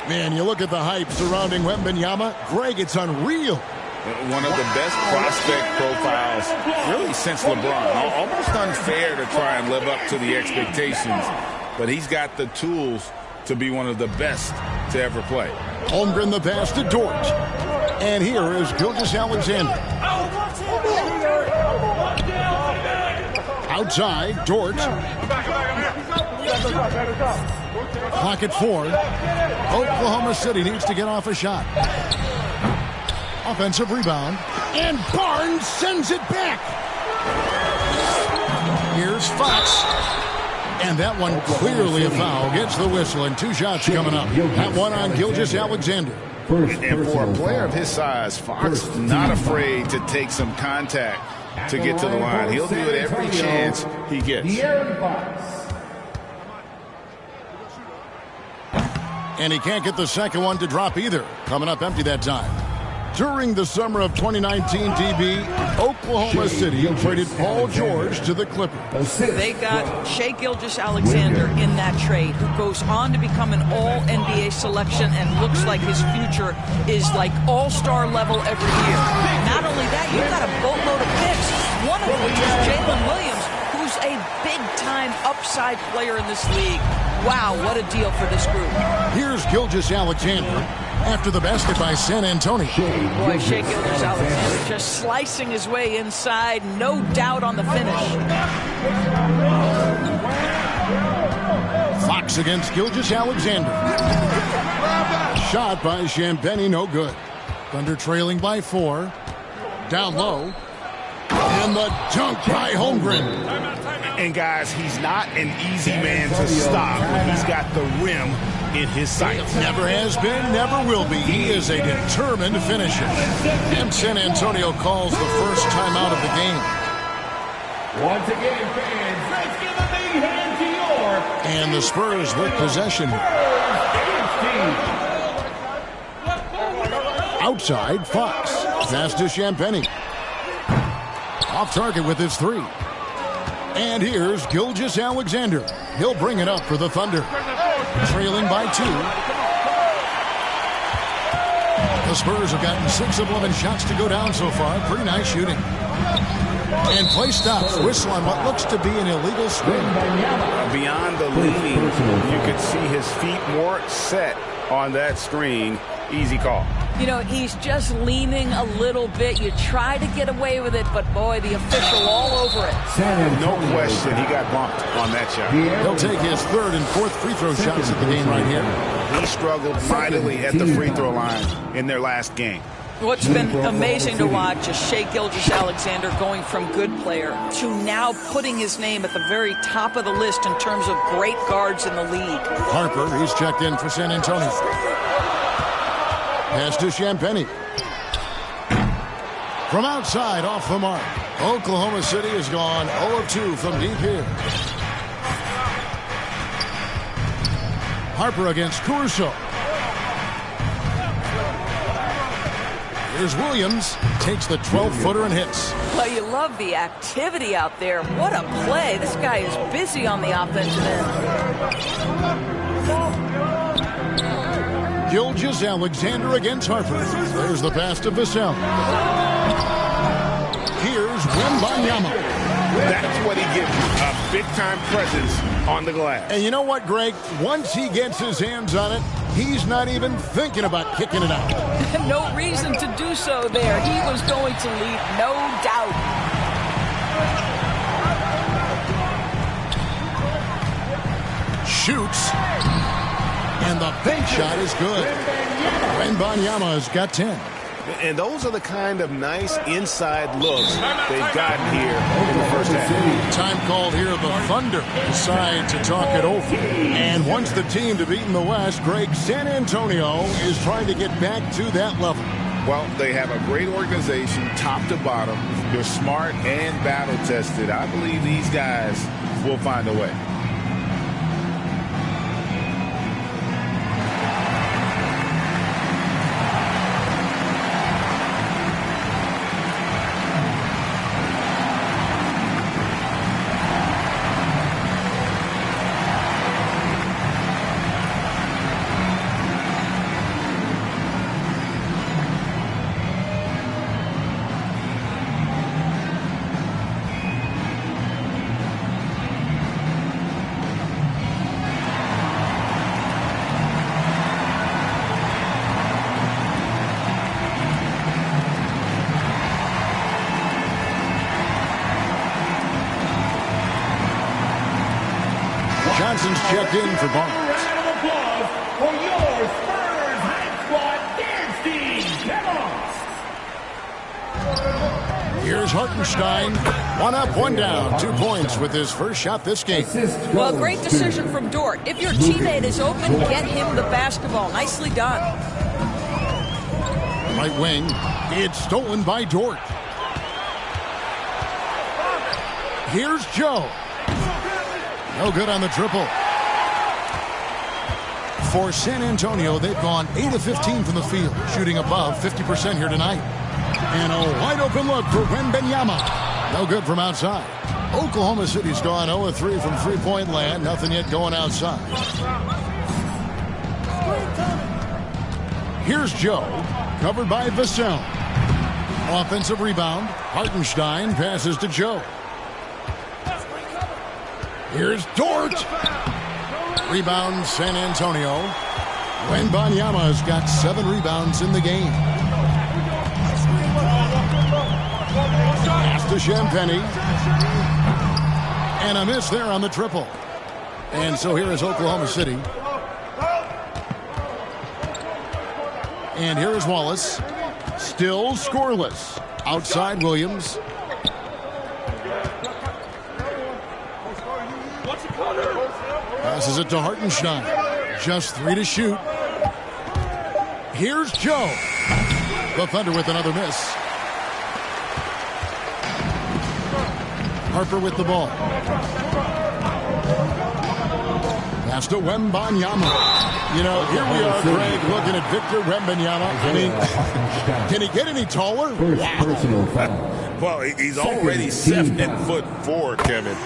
Man, you look at the hype surrounding Wembanyama. Greg, it's unreal. One of the best prospect profiles really since LeBron. Almost unfair to try and live up to the expectations, but he's got the tools to be one of the best to ever play. Holmgren the pass to Dort. And here is Gilgeous-Alexander. Outside, Dort. Clock at 4. Oklahoma City needs to get off a shot. Offensive rebound. And Barnes sends it back. Here's Fox. And that one clearly a foul. Gets the whistle and 2 shots coming up. That one on Gilgeous-Alexander. And for a player of his size, Fox not afraid to take some contact to get to the line. He'll do it every chance he gets. And he can't get the second one to drop either. Coming up empty that time. During the summer of 2019, DB, Oklahoma City traded Paul George to the Clippers. They got Shai Gilgeous-Alexander in that trade, who goes on to become an all-NBA selection and looks like his future is like all-star level every year. Not only that, you've got a boatload of picks, one of which is Jalen Williams, who's a big-time upside player in this league. Wow, what a deal for this group. Here's Gilgeous-Alexander after the basket by San Antonio. Boy, Shai Gilgeous-Alexander just slicing his way inside. No doubt on the finish. Fox against Gilgeous-Alexander. Shot by Champagnie, no good. Thunder trailing by 4. Down low. And the dunk by Holmgren. And guys, he's not an easy man to stop when he's got the rim in his sights. Never has been, never will be. He is a determined finisher. And San Antonio calls the first timeout of the game. Once again, fans, let's give a big hand to your... And the Spurs with possession. Outside, Fox. Pass to Champagnie. Off target with his 3. And here's Gilgeous-Alexander. He'll bring it up for the Thunder. Trailing by 2. The Spurs have gotten 6 of 11 shots to go down so far. Pretty nice shooting. And play stops. Whistle on what looks to be an illegal screen. Beyond the leaning, you could see his feet more set on that screen. Easy call. You know, he's just leaning a little bit. You try to get away with it, but boy, the official all over it. No question, he got bumped on that shot. He'll take his 3rd and 4th free throw shots at the game right here. He struggled mightily at the free throw line in their last game. What's been amazing to watch is Shai Gilgeous-Alexander going from good player to now putting his name at the very top of the list in terms of great guards in the league. Harper, he's checked in for San Antonio. Pass to Champagnie. From outside, off the mark. Oklahoma City has gone 0 of 2 from deep here. Harper against Caruso. Here's Williams. Takes the 12-footer and hits. Well, you love the activity out there. What a play. This guy is busy on the offensive end. Gilgeous-Alexander against Harper. There's the pass to Vassell. Here's Wembanyama. That's what he gives you, a big-time presence on the glass. And you know what, Greg? Once he gets his hands on it, he's not even thinking about kicking it out. No reason to do so there. He was going to lead, no doubt. Shoots. And the bank shot is good. Wembanyama's got 10. And those are the kind of nice inside looks they've gotten here in the first half. Time called here. The Thunder decide to talk it over. And once the team to beat in the West, Greg, San Antonio is trying to get back to that level. Well, they have a great organization, top to bottom. They're smart and battle-tested. I believe these guys will find a way. Johnson's checked in for Barnes. Round of applause for your Spurs Hype Squad dance team. Come on. Here's Hartenstein. 1 up, 1 down. 2 points with his first shot this game. Well, great decision from Dort. If your teammate is open, get him the basketball. Nicely done. Right wing. It's stolen by Dort. Here's Joe. No good on the triple. For San Antonio, they've gone 8 of 15 from the field, shooting above 50% here tonight. And a wide open look for Wembanyama. No good from outside. Oklahoma City's gone 0 of 3 from three-point land. Nothing yet going outside. Here's Joe, covered by Vassell. Offensive rebound. Hartenstein passes to Joe. Here's Dort. Rebound, San Antonio. Wembanyama's got 7 rebounds in the game. Pass to Champagny. And a miss there on the triple. And so here is Oklahoma City. And here is Wallace. Still scoreless. Outside Williams. Passes it to Hartenstein. Just 3 to shoot. Here's Joe. The Thunder with another miss. Harper with the ball. Pass to Wembanyama. You know, here we are, Greg, looking at Victor Wembanyama. I mean, can he get any taller? Well, he's already 7'4", Kevin.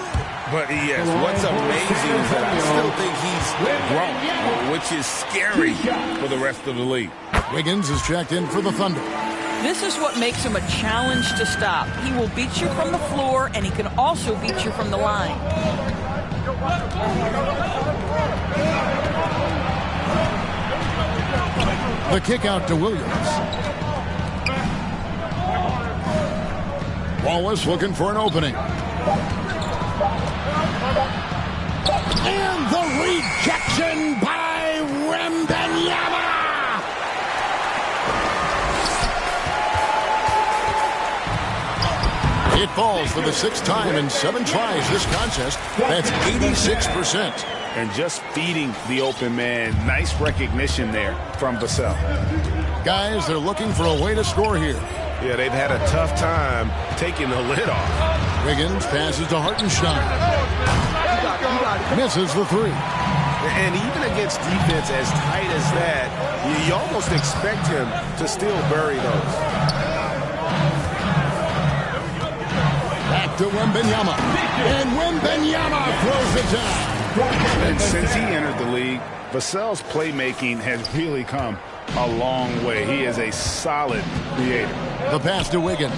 But yes, what's amazing is that I still think he's grown, which is scary for the rest of the league. Wiggins is checked in for the Thunder. This is what makes him a challenge to stop. He will beat you from the floor, and he can also beat you from the line. The kick out to Williams. Wallace looking for an opening. And the rejection by Wembanyama. It falls for the 6th time in 7 tries this contest. That's 86%. And just feeding the open man. Nice recognition there from Vassell. Guys, they're looking for a way to score here. Yeah, they've had a tough time taking the lid off. Wiggins passes to Hartenstein. Misses the 3. And even against defense as tight as that, you almost expect him to still bury those. Back to Wembanyama. And Wembanyama throws it down. And since he entered the league, Vassell's playmaking has really come a long way. He is a solid creator. The pass to Wiggins.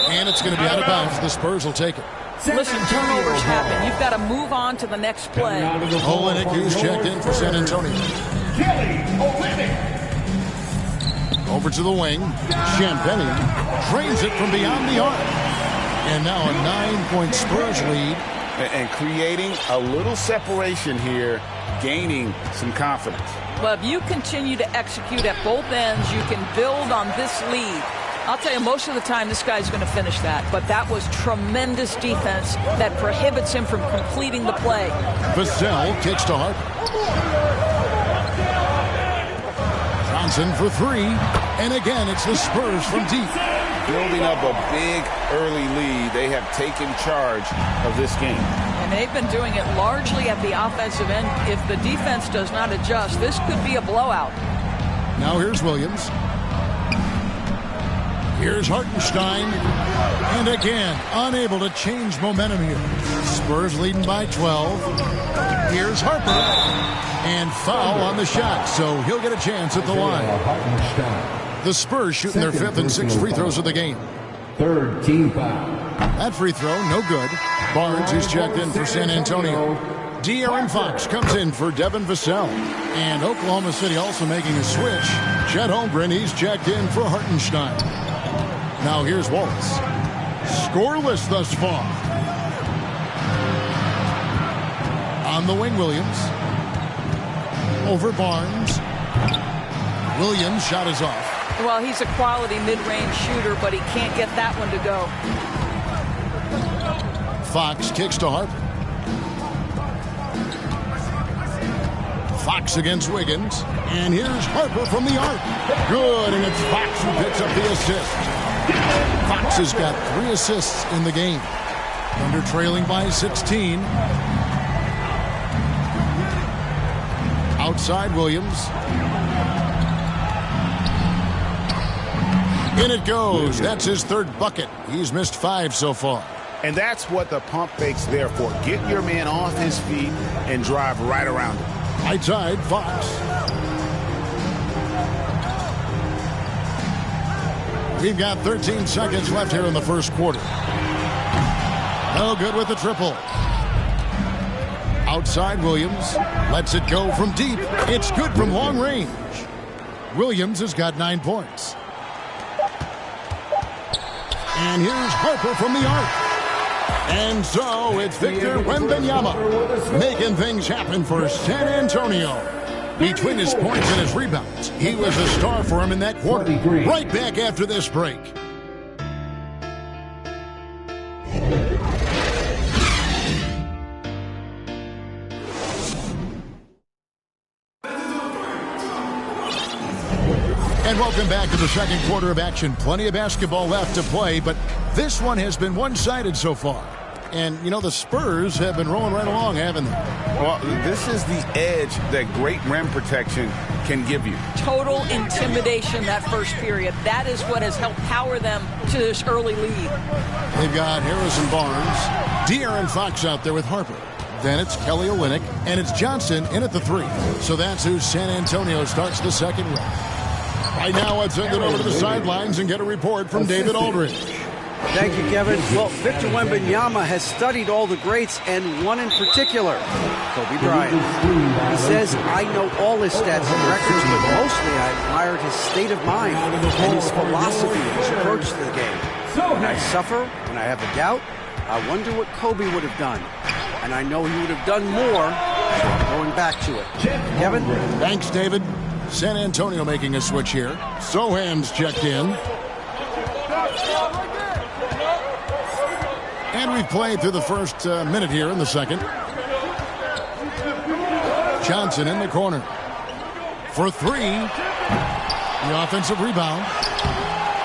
And it's going to be out of bounds. The Spurs will take it. Listen, turnovers happen. You've got to move on to the next play. Olenek, who's checked in for San Antonio. Over to the wing. Champagny trains it from beyond the arc. And now a 9-point Spurs lead. And creating a little separation here, gaining some confidence. Well, if you continue to execute at both ends, you can build on this lead. I'll tell you, most of the time, this guy's going to finish that. But that was tremendous defense that prohibits him from completing the play. Vassell kicks to Harper. Johnson for three. And again, it's the Spurs from deep. Building up a big early lead, they have taken charge of this game. And they've been doing it largely at the offensive end. If the defense does not adjust, this could be a blowout. Now here's Williams. Here's Hartenstein. And again, unable to change momentum here. Spurs leading by 12. Here's Harper. And foul on the shot, so he'll get a chance at the line. The Spurs shooting their fifth and sixth free throws of the game. Third team foul. That free throw, no good. Barnes, who's checked in for San Antonio. De'Aaron Fox comes in for Devin Vassell. And Oklahoma City also making a switch. Chet Holmgren, he's checked in for Hartenstein. Now here's Wallace. Scoreless thus far. On the wing, Williams. Over Barnes. Williams' shot is off. Well, he's a quality mid-range shooter, but he can't get that one to go. Fox kicks to Harper. Fox against Wiggins. And here's Harper from the arc. Good, and it's Fox who picks up the assist. Fox has got 3 assists in the game. Thunder trailing by 16. Outside Williams. In it goes. That's his third bucket. He's missed 5 so far. And that's what the pump fake's there for. Get your man off his feet and drive right around him. Right side, Fox. We've got 13 seconds left here in the first quarter. No good with the triple. Outside Williams. Lets it go from deep. It's good from long range. Williams has got 9 points. And here's Harper from the arc. And so it's Victor Wembanyama making things happen for San Antonio. Between his points and his rebounds, he was a star for him in that quarter. Right back after this break. And welcome back to the second quarter of action. Plenty of basketball left to play, but this one has been one-sided so far. And, you know, the Spurs have been rolling right along, haven't they? Well, this is the edge that great rim protection can give you. Total intimidation that first period. That is what has helped power them to this early lead. They've got Harrison Barnes, De'Aaron Fox out there with Harper. Then it's Kelly Olynyk, and it's Johnson in at the 3. So that's who San Antonio starts the second with. Right now, let's send it over to the sidelines and get a report from David Aldridge. Thank you, Kevin. Well, Victor Wembanyama has studied all the greats and one in particular, Kobe Bryant. He says, I know all his stats and records, but mostly I admired his state of mind and his philosophy and his approach to the game. When I suffer, when I have a doubt, I wonder what Kobe would have done. And I know he would have done more going back to it. Kevin? Thanks, David. San Antonio making a switch here. Sohan's checked in. And we've played through the first minute here in the second. Johnson in the corner. For 3. The offensive rebound.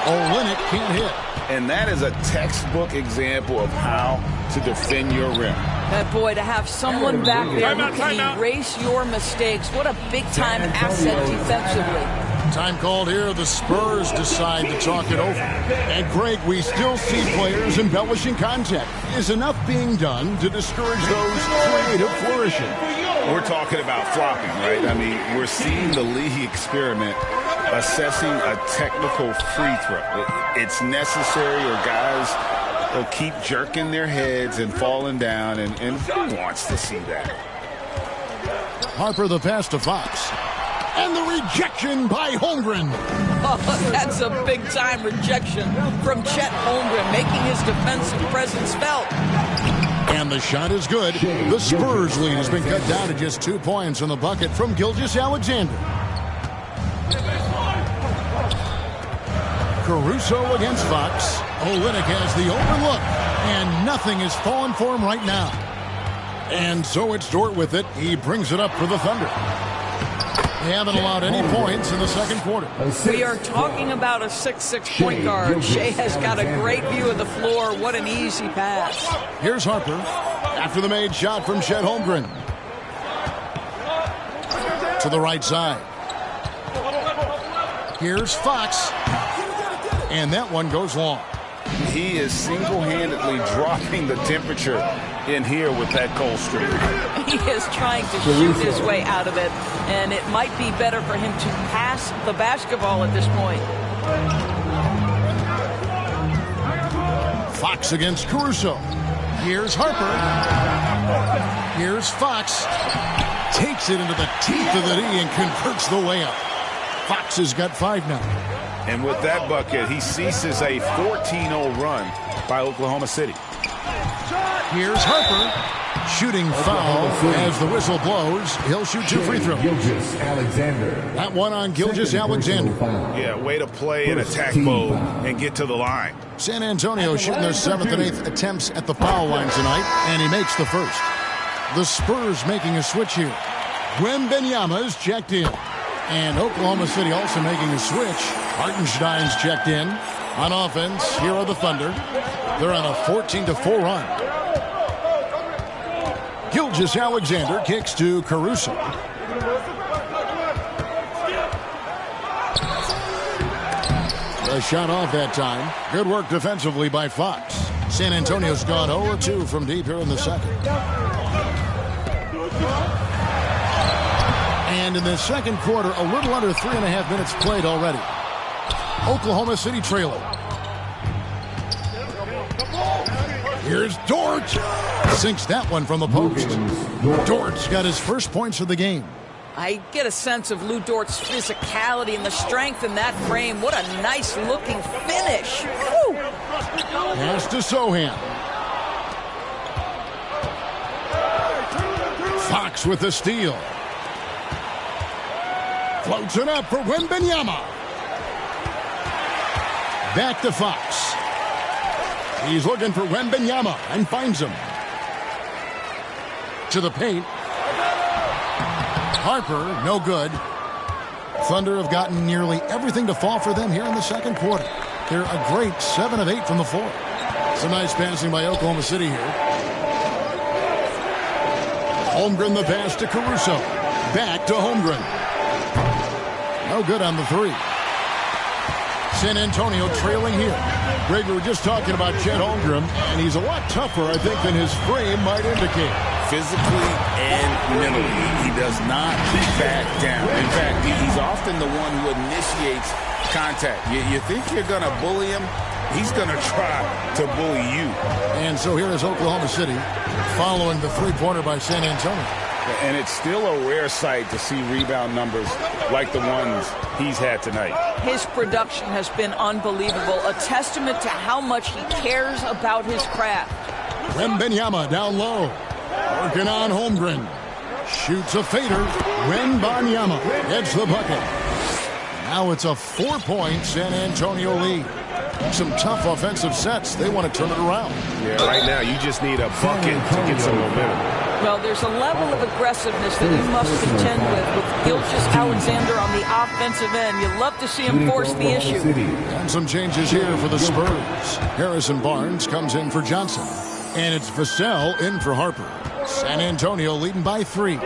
Olynyk can't hit. And that is a textbook example of how to defend your rim. Boy, to have someone back there who can erase your mistakes. What a big-time asset defensively. Time called here. The Spurs decide to talk it over. And, Greg, we still see players embellishing contact. Is enough being done to discourage those creative flourishing? We're talking about flopping, right? I mean, we're seeing the league experiment assessing a technical free throw. It's necessary, or guys will keep jerking their heads and falling down, and who wants to see that? Harper the pass to Fox. And the rejection by Holmgren. Oh, that's a big-time rejection from Chet Holmgren, making his defensive presence felt. And the shot is good. The Spurs lead has been cut down to just 2 points in the bucket from Gilgeous-Alexander. Caruso against Fox. Olynyk has the open look, and nothing is falling for him right now. And so it's Dort with it. He brings it up for the Thunder. They haven't allowed any points in the second quarter. We are talking about a 6'6" point guard. Shea has got a great view of the floor. What an easy pass. Here's Harper after the made shot from Chet Holmgren. To the right side. Here's Fox. And that one goes long. He is single-handedly dropping the temperature in here with that cold streak. He is trying to shoot his way out of it, and it might be better for him to pass the basketball at this point. Fox against Caruso. Here's Harper. Here's Fox. Takes it into the teeth of the knee and converts the layup. Fox has got 5 now. And with that bucket, he ceases a 14-0 run by Oklahoma City. Here's Harper. Shooting foul as the whistle blows. He'll shoot 2 free throws. That one on Gilgeous-Alexander. Yeah, way to play in attack mode and get to the line. San Antonio shooting their 7th and 8th attempts at the foul line tonight, and he makes the first. The Spurs making a switch here. Wembanyama's checked in. And Oklahoma City also making a switch. Hartenstein's checked in. On offense, here are the Thunder. They're on a 14-4 run. Gilgeous-Alexander kicks to Caruso. A shot off that time. Good work defensively by Fox. San Antonio's gone 0-2 from deep here in the second. And in the second quarter, a little under 3.5 minutes played already. Oklahoma City trailing. Here's Dort. Sinks that one from the post. Dort's got his first points of the game. I get a sense of Lou Dort's physicality and the strength in that frame. What a nice-looking finish. Woo! Pass to Sohan. Fox with the steal. Floats it up for Wembanyama. Back to Fox. He's looking for Wembanyama and finds him. To the paint. Harper, no good. Thunder have gotten nearly everything to fall for them here in the second quarter. They're a great 7 of 8 from the floor. Some nice passing by Oklahoma City here. Holmgren the pass to Caruso. Back to Holmgren. No good on the 3. San Antonio trailing here. Greg, we were just talking about Chet Holmgren, and he's a lot tougher, I think, than his frame might indicate. Physically and mentally, he does not back down. In fact, he's often the one who initiates contact. You think you're going to bully him? He's going to try to bully you. And so here is Oklahoma City following the three-pointer by San Antonio. And it's still a rare sight to see rebound numbers like the ones he's had tonight. His production has been unbelievable, a testament to how much he cares about his craft. Wembanyama down low. Working on Holmgren. Shoots a fader. Wembanyama gets the bucket. Now it's a 4-point San Antonio lead. Some tough offensive sets. They want to turn it around. Yeah, right now you just need a bucket to get some momentum. Well, there's a level of aggressiveness that you must contend with Gilgeous-Alexander on the offensive end. You love to see him force the issue. And some changes here for the Spurs. Harrison Barnes comes in for Johnson. And it's Vassell in for Harper. San Antonio leading by 3.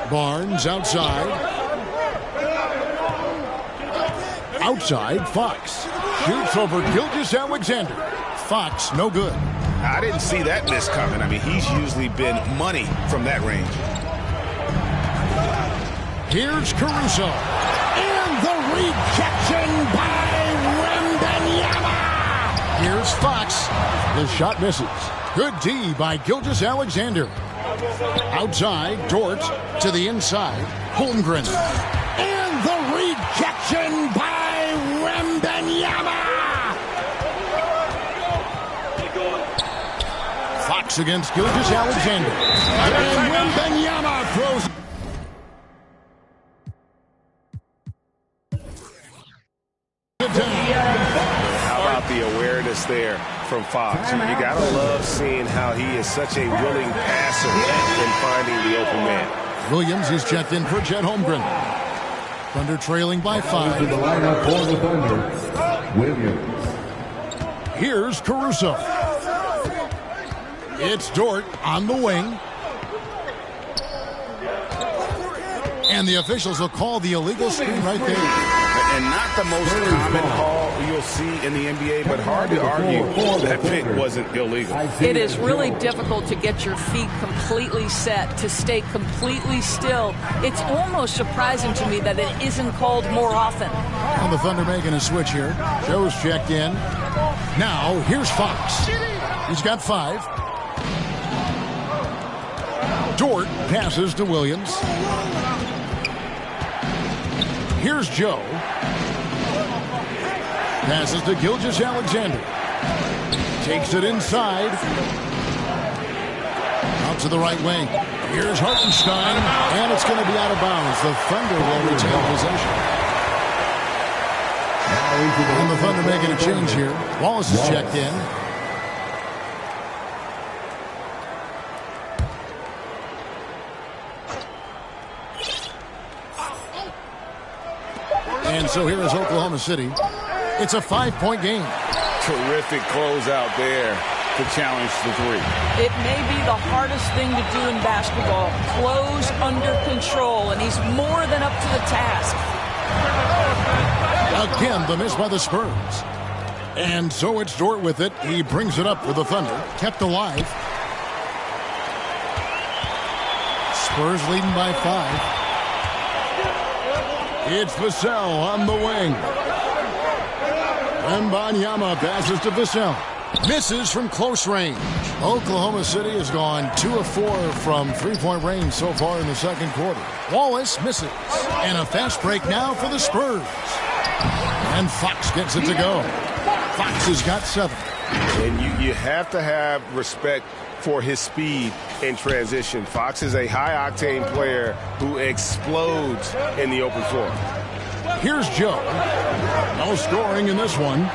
Barnes outside. Outside, Fox. Shoots over Gilgeous-Alexander. Fox, no good. I didn't see that miss coming. I mean, he's usually been money from that range. Here's Caruso. And the rejection by Wembanyama. Here's Fox. The shot misses. Good D by Gilgeous-Alexander. Outside, Dort to the inside. Holmgren. And the rejection by Wembanyama. Fox against Gilgeous-Alexander. And Wembanyama throws. How about the awareness there from Fox? You got to love seeing how he is such a willing passer in finding the open man. Williams is checked in for Chet Holmgren. Thunder trailing by 5. To the lineup for the Thunder, Williams. Here's Caruso. It's Dort on the wing. And the officials will call the illegal screen right there. And not the most common call you'll see in the NBA, but hard to argue that pick wasn't illegal. It is really difficult to get your feet completely set, to stay completely still. It's almost surprising to me that it isn't called more often. And the Thunder making a switch here. Joe's checked in. Now, here's Fox. He's got 5. Dort passes to Williams. Here's Joe. Passes to Gilgeous-Alexander. Takes it inside. Out to the right wing. Here's Hartenstein. And it's going to be out of bounds. The Thunder will retain possession. And the Thunder making a change here. Wallace is checked in. And so here is Oklahoma City. It's a 5-point game. Terrific closeout there to challenge the 3. It may be the hardest thing to do in basketball. Close under control, and he's more than up to the task. Again, the miss by the Spurs. And so it's Dort with it. He brings it up for the Thunder. Kept alive. Spurs leading by 5. It's Vassell on the wing. Wembanyama passes to Vassell. Misses from close range. Oklahoma City has gone 2 of 4 from 3-point range so far in the second quarter. Wallace misses. And a fast break now for the Spurs. And Fox gets it to go. Fox has got 7. And you have to have respect for his speed in transition. Fox is a high-octane player who explodes in the open floor. Here's Joe. No scoring in this one.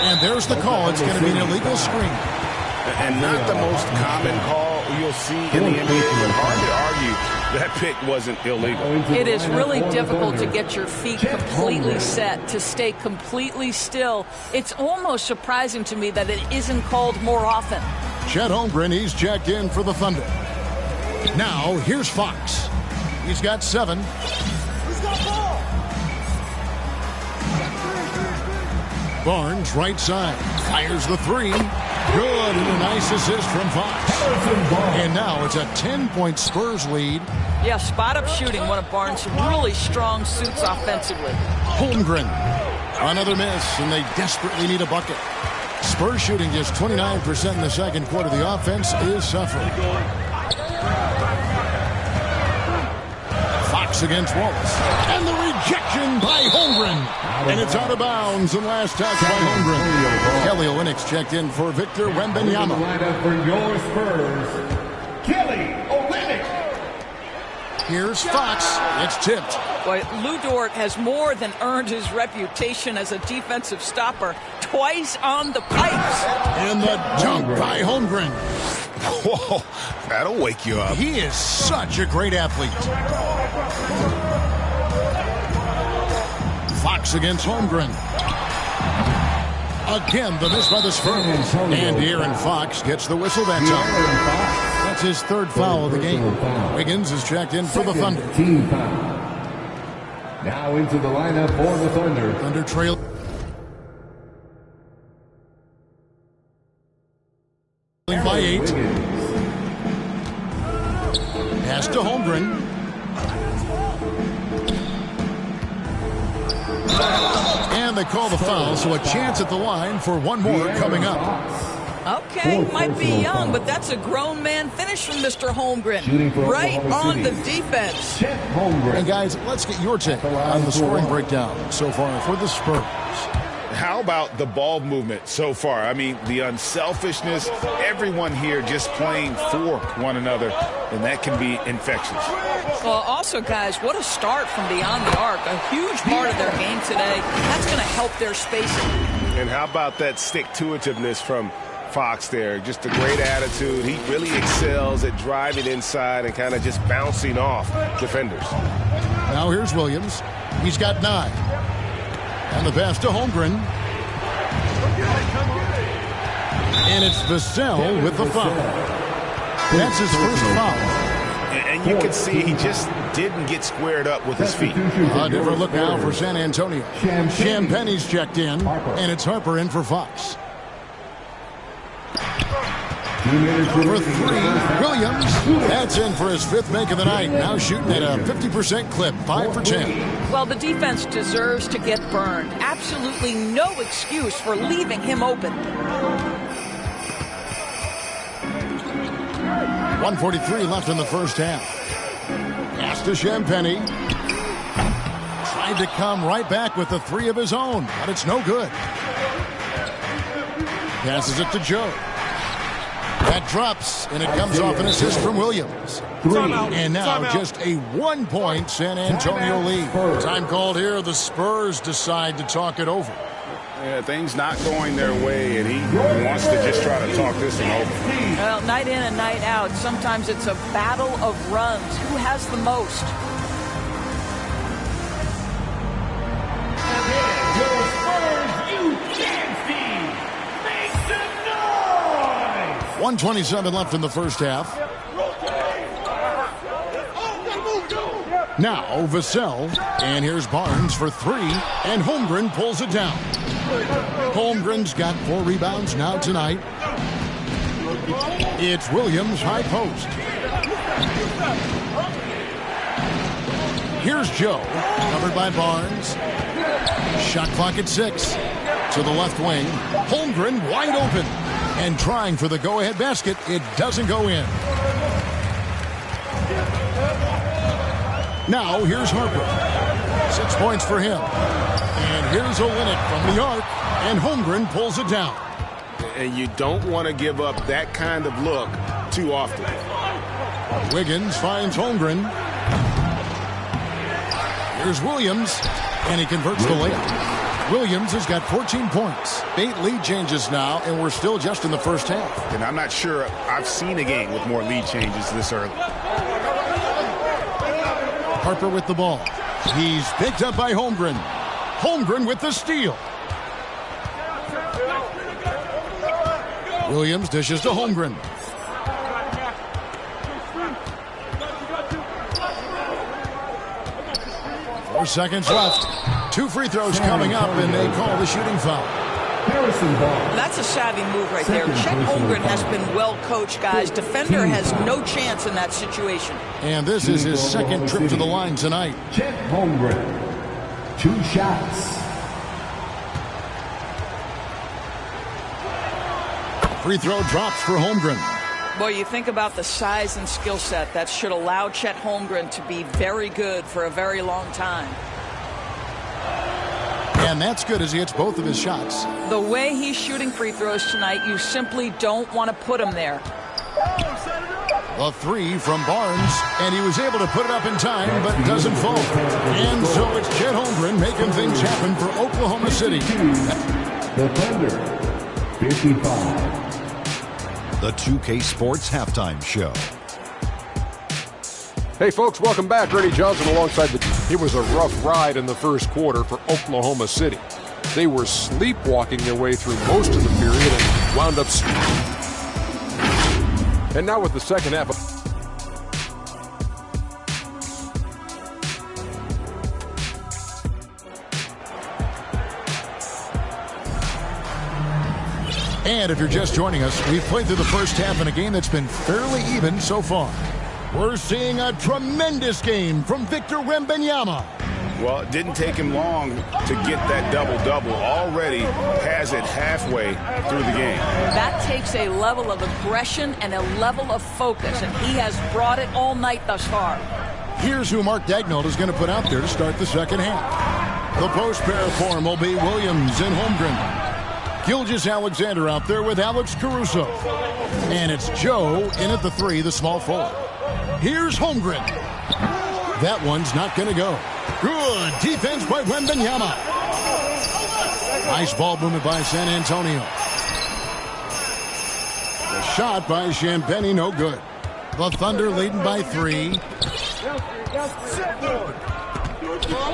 And there's the call. It's going to be an illegal screen. And not the most common call you'll see in the NBA, but hard to argue that pick wasn't illegal. It is really difficult to get your feet completely set, to stay completely still. It's almost surprising to me that it isn't called more often. Chet Holmgren, he's checked in for the Thunder. Now, here's Fox. He's got 7. Barnes, right side. Fires the 3. Good, and a nice assist from Fox. And now it's a 10-point Spurs lead. Yeah, spot-up shooting, one of Barnes' really strong suits offensively. Holmgren, another miss, and they desperately need a bucket. Spurs shooting just 29% in the second quarter. The offense is suffering. Fox against Wallace. And the rejection by Holmgren. And it's out of bounds, and last touch by Holmgren. Kelly Olynyk's checked in for Victor Wembanyama. Lineup for your Spurs, Kelly Olynyk. Here's Fox. It's tipped. Boy, Lou Dort has more than earned his reputation as a defensive stopper. Twice on the pipes. And the dunk by Holmgren. Whoa, that'll wake you up. He is such a great athlete. Fox against Holmgren. Again, the miss by the Spurs. And De'Aaron Fox gets the whistle that time. That's his third foul of the game. Wiggins is checked in for the Thunder. Team foul. Now into the lineup for the Thunder. Thunder trail. By 8. Pass to Holmgren. And they call the foul, so a chance at the line for one more coming up. Okay, might be young, but that's a grown man finish from Mr. Holmgren. Right on the defense. And guys, let's get your take on the scoring breakdown so far for the Spurs. How about the ball movement so far? I mean, the unselfishness, everyone here just playing for one another, and that can be infectious. Well, also, guys, what a start from beyond the arc. A huge part of their game today. That's going to help their spacing. And how about that stick-to-itiveness from Fox there? Just a great attitude. He really excels at driving inside and kind of just bouncing off defenders. Now here's Williams. He's got 9. And the pass to Holmgren. And it's Vassell with the foul. That's his first foul. And you can see he just didn't get squared up with his feet. A different look now for San Antonio. Champagne's checked in, and it's Harper in for Fox. For 3, Williams. That's in for his 5th make of the night. Now shooting at a 50% clip, 5 for 10. Well, the defense deserves to get burned. Absolutely no excuse for leaving him open. 1:43 left in the first half. Pass to Champagne. Tried to come right back with the 3 of his own, but it's no good. Passes it to Joe. That drops, and it comes off an assist from Williams. And now just a 1-point San Antonio lead. Time called here. The Spurs decide to talk it over. Yeah, things not going their way, and he wants to just try to talk this one over. Well, night in and night out, sometimes it's a battle of runs. Who has the most? 1:27 left in the first half. Now Vassell, and here's Barnes for 3, and Holmgren pulls it down. Holmgren's got 4 rebounds now tonight. It's Williams, high post. Here's Joe, covered by Barnes. Shot clock at 6. To the left wing, Holmgren wide open. And trying for the go-ahead basket, it doesn't go in. Now here's Harper. 6 points for him. And here's Olynyk from the arc, and Holmgren pulls it down. And you don't want to give up that kind of look too often. Wiggins finds Holmgren. Here's Williams, and he converts the layup. Williams has got 14 points. 8 lead changes now, and we're still just in the first half. And I'm not sure I've seen a game with more lead changes this early. Harper with the ball. He's picked up by Holmgren. Holmgren with the steal. Williams dishes to Holmgren. Four seconds left. 2 free throws coming up, and they call the shooting foul. That's a savvy move right there. Chet Holmgren has been well coached, guys. Defender has no chance in that situation. And this is his second trip to the line tonight. Chet Holmgren, 2 shots. Free throw drops for Holmgren. Boy, you think about the size and skill set that should allow Chet Holmgren to be very good for a very long time. And that's good as he hits both of his shots. The way he's shooting free throws tonight, you simply don't want to put him there. A 3 from Barnes, and he was able to put it up in time, but doesn't fall. And so it's Chet Holmgren making things happen for Oklahoma City. The Thunder, 55. The 2K Sports Halftime Show. Hey, folks, welcome back. Ernie Johnson alongside the... It was a rough ride in the first quarter for Oklahoma City. They were sleepwalking their way through most of the period and wound up. And now with the second half. And if you're just joining us, we've played through the first half in a game that's been fairly even so far. We're seeing a tremendous game from Victor Wembanyama. Well, it didn't take him long to get that double-double. Already has it halfway through the game. That takes a level of aggression and a level of focus, and he has brought it all night thus far. Here's who Mark Daigneault is going to put out there to start the second half. The post pair form will be Williams and Holmgren. Gilgeous-Alexander out there with Alex Caruso. And it's Joe in at the 3, the small forward. Here's Holmgren. That one's not going to go. Good defense by Wembanyama. Nice ball movement by San Antonio. The shot by Champagnie, no good. The Thunder leading by 3.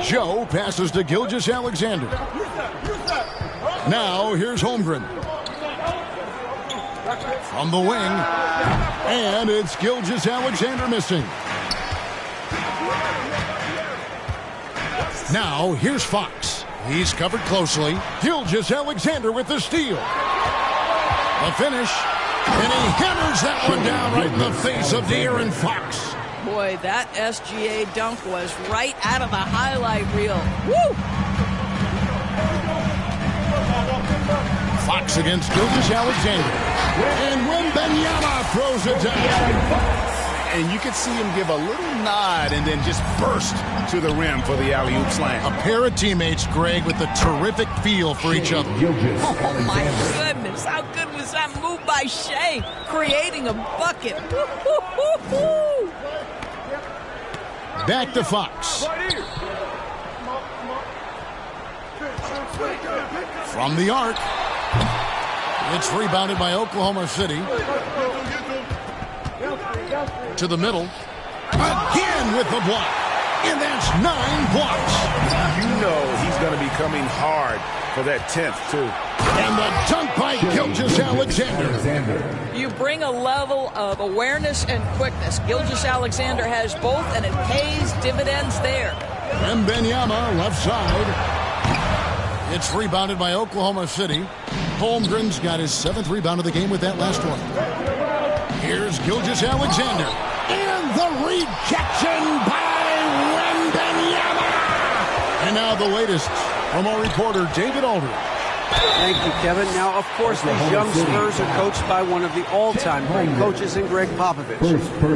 Joe passes to Gilgeous-Alexander. Now here's Holmgren. From the wing. And it's Gilgeous-Alexander missing. Now here's Fox. He's covered closely. Gilgeous-Alexander with the steal. The finish. And he hammers that one down right in the face of De'Aaron Fox. Boy, that SGA dunk was right out of the highlight reel. Woo! Fox against Gilgeous-Alexander. And Wembanyama throws it down. And you could see him give a little nod and then just burst to the rim for the alley-oop slam. A pair of teammates, Greg, with a terrific feel for each other. Oh, my goodness. How good was that move by Shea? Creating a bucket. Back to Fox. From the arc. It's rebounded by Oklahoma City. To the middle. Again with the block. And that's 9 blocks. You know he's going to be coming hard for that 10th, too. And the dunk by Gilgeous-Alexander. You bring a level of awareness and quickness. Gilgeous-Alexander has both, and it pays dividends there. Wembanyama left side. It's rebounded by Oklahoma City. Holmgren's got his 7th rebound of the game with that last one. Here's Gilgeous-Alexander. And the rejection by Wembanyama. And now the latest from our reporter, David Aldridge. Thank you, Kevin. Now, of course, these young Spurs are coached by one of the all-time great coaches in Greg Popovich.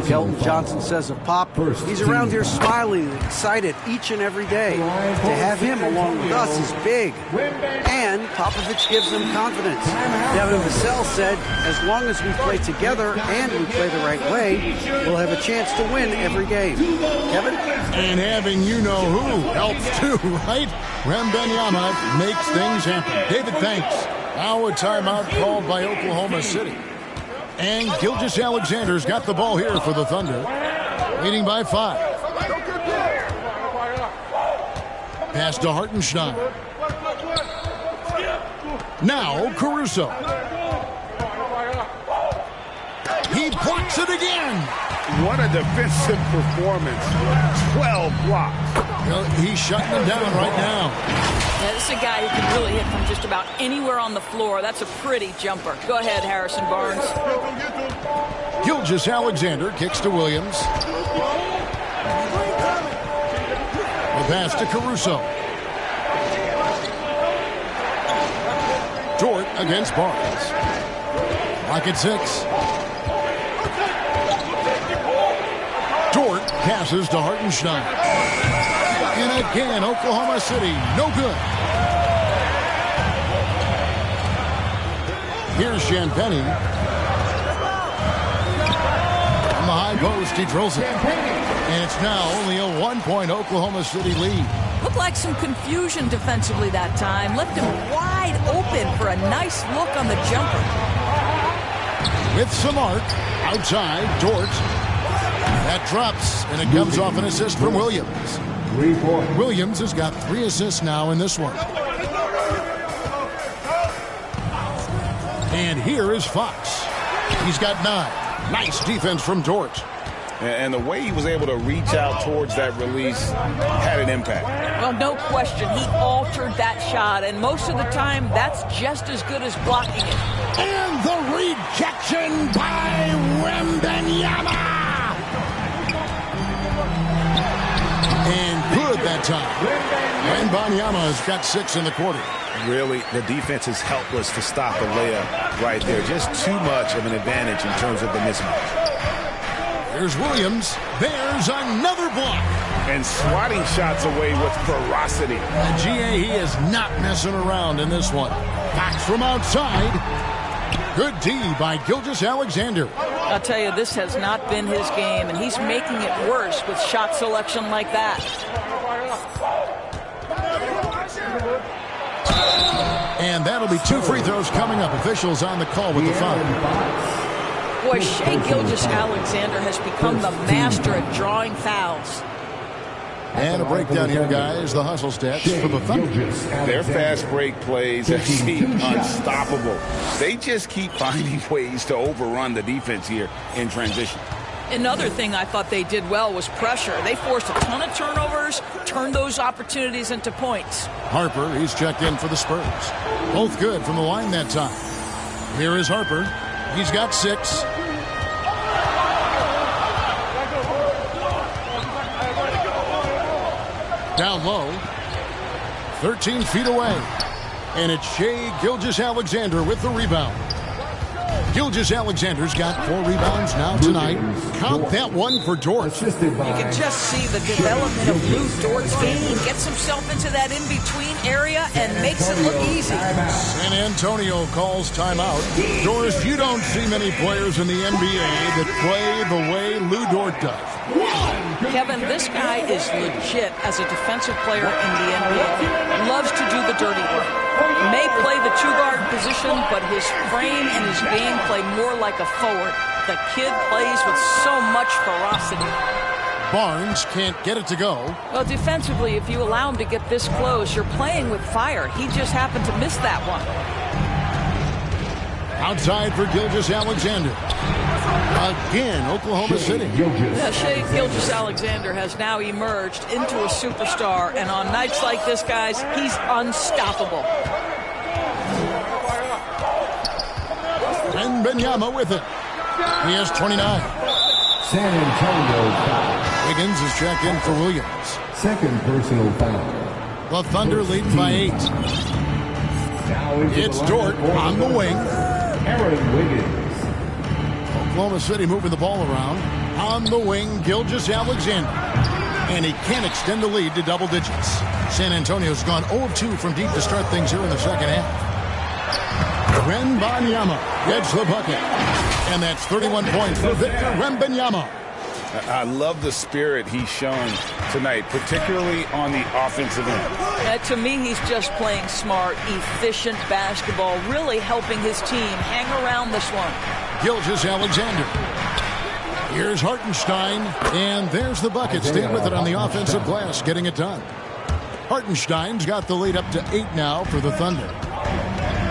Kelton Johnson says of Pop, he's around here smiling and excited each and every day. To have him along with us is big. And Popovich gives them confidence. Devin Vassell said, as long as we play together and we play the right way, we'll have a chance to win every game. Kevin? And having you-know-who helps too, right? Wembanyama makes things happen. David, thanks. Now a timeout called by Oklahoma City. And Gilgeous-Alexander's got the ball here for the Thunder. Leading by 5. Pass to Hartenstein. Now Caruso. He blocks it again. What a defensive performance. 12 blocks. Well, he's shutting them down right now. Yeah, this is a guy who can really hit from just about anywhere on the floor. That's a pretty jumper. Go ahead, Harrison Barnes. Gilgeous-Alexander kicks to Williams. The pass to Caruso. Dort against Barnes. Rocket 6. Dort passes to Hartenstein. And again, Oklahoma City, no good. Here's Champagnie. From the high post, he drills it. And it's now only a 1-point Oklahoma City lead. Looked like some confusion defensively that time. Left him wide open for a nice look on the jumper. With some arc, outside, Dort. That drops, and it comes off an assist from Williams. Williams has got 3 assists now in this one. And here is Fox. He's got 9. Nice defense from Dort. And the way he was able to reach out towards that release had an impact. Well, no question. He altered that shot, and most of the time, that's just as good as blocking it. And the rejection by Wembanyama. And good that time. Wembanyama has got 6 in the quarter. Really, the defense is helpless to stop a layup right there. Just too much of an advantage in terms of the mismatch. There's Williams. There's another block. And swatting shots away with ferocity. And GA, he is not messing around in this one. Fox from outside. Good D by Gilgeous-Alexander. I'll tell you, this has not been his game, and he's making it worse with shot selection like that. And that'll be 2 free throws coming up. Officials on the call with the foul. Boy, Shai Gilgeous-Alexander has become the master at drawing fouls. And a breakdown here, guys. The hustle stats for the Thunder. Their fast break plays have seemed unstoppable. They just keep finding ways to overrun the defense here in transition. Another thing I thought they did well was pressure. They forced a ton of turnovers, turned those opportunities into points. Harper, he's checked in for the Spurs. Both good from the line that time. Here is Harper. He's got 6. Down low. 13 feet away. And it's Shai Gilgeous-Alexander with the rebound. Gilgeous-Alexander's got 4 rebounds now tonight. Count that one for Dort. You can just see the development of Lou Dort's game. He gets himself into that in-between area and makes it look easy. San Antonio calls timeout. Doris, you don't see many players in the NBA that play the way Lou Dort does. Kevin, this guy is legit as a defensive player in the NBA. Loves to do the dirty work. May play the 2-guard position, but his frame and his game play more like a forward. The kid plays with so much ferocity. Barnes can't get it to go. Well, defensively, if you allow him to get this close, you're playing with fire. He just happened to miss that one. Outside for Gilgeous-Alexander. Again, Oklahoma City. Shai Gilgeous-Alexander has now emerged into a superstar, and on nights like this, guys, he's unstoppable. And Wembanyama with it. He has 29. San Antonio foul. Wiggins is checked in for Williams. Second personal foul. The Thunder leading by 8. It's Dort on the wing. Aaron Wiggins. Oklahoma City moving the ball around. On the wing, Gilgeous-Alexander. And he can't extend the lead to double digits. San Antonio's gone 0 of 2 from deep to start things here in the second half. Wembanyama gets the bucket. And that's 31 points for Victor Wembanyama. I love the spirit he's shown tonight, particularly on the offensive end. To me, he's just playing smart, efficient basketball, really helping his team hang around this one. Gilgeous-Alexander. Here's Hartenstein, and there's the bucket. Stay with it on the offensive glass, getting it done. Hartenstein's got the lead up to 8 now for the Thunder.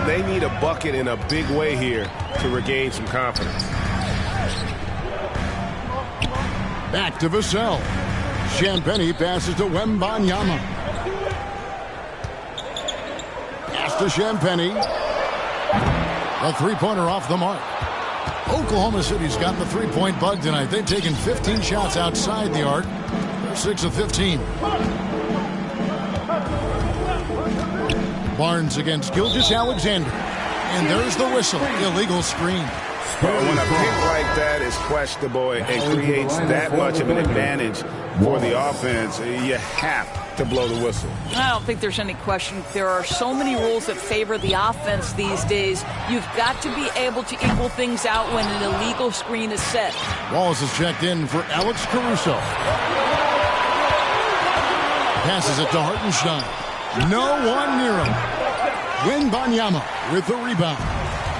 They need a bucket in a big way here to regain some confidence. Back to Vassell. Champagnie passes to Wembanyama. Pass to Champagnie. A three-pointer off the mark. Oklahoma City's gotten the three-point bug tonight. They've taken 15 shots outside the arc. They're 6 of 15. Barnes against Gilgeous-Alexander. And there's the whistle. Illegal screen. When a pick like that is questionable and creates that much of an advantage for the offense, you have to blow the whistle. I don't think there's any question. There are so many rules that favor the offense these days. You've got to be able to equal things out when an illegal screen is set. Wallace is checked in for Alex Caruso. Passes it to Hartenstein. No one near him. Wembanyama with the rebound.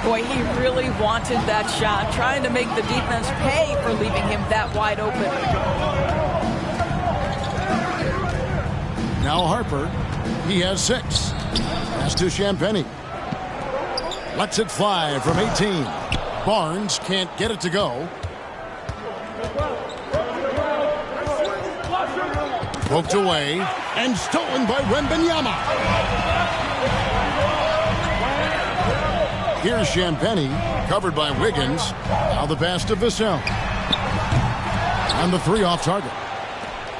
Boy, he really wanted that shot, trying to make the defense pay for leaving him that wide open. Now Harper, he has 6. Pass to Champagnie. Lets it fly from 18. Barnes can't get it to go. Poked away and stolen by Wembanyama. Here's Champagny, covered by Wiggins. Now the pass to Vassell. And the three off target.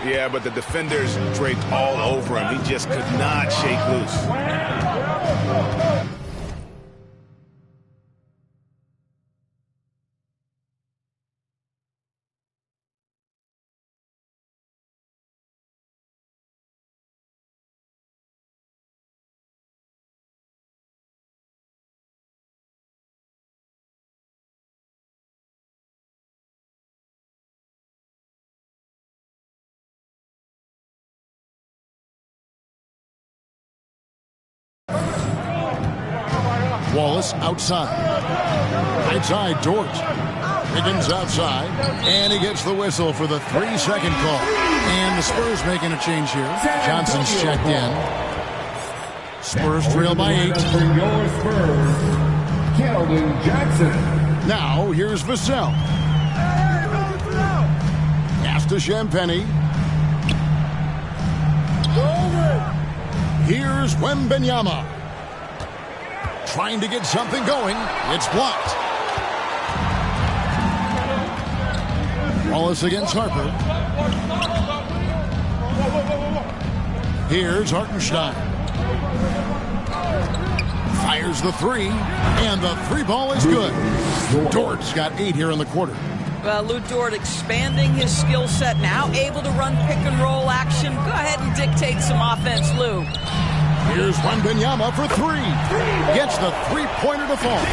Yeah, but the defenders draped all over him. He just could not shake loose. Wallace outside. Outside Dort. Wiggins outside. And he gets the whistle for the 3-second call. And the Spurs making a change here. Johnson's checked in. Spurs trail by 8. For your Spurs, Keldon Johnson. Now here's Vassell. Pass to Champagny. Here's Wembanyama. Trying to get something going. It's blocked. Wallace against Harper. Here's Hartenstein. Fires the three. And the three ball is good. Dort's got 8 here in the quarter. Well, Lou Dort expanding his skill set, now able to run pick and roll action. Go ahead and dictate some offense, Lou. Here's Wembanyama for 3. Gets the three-pointer to fall.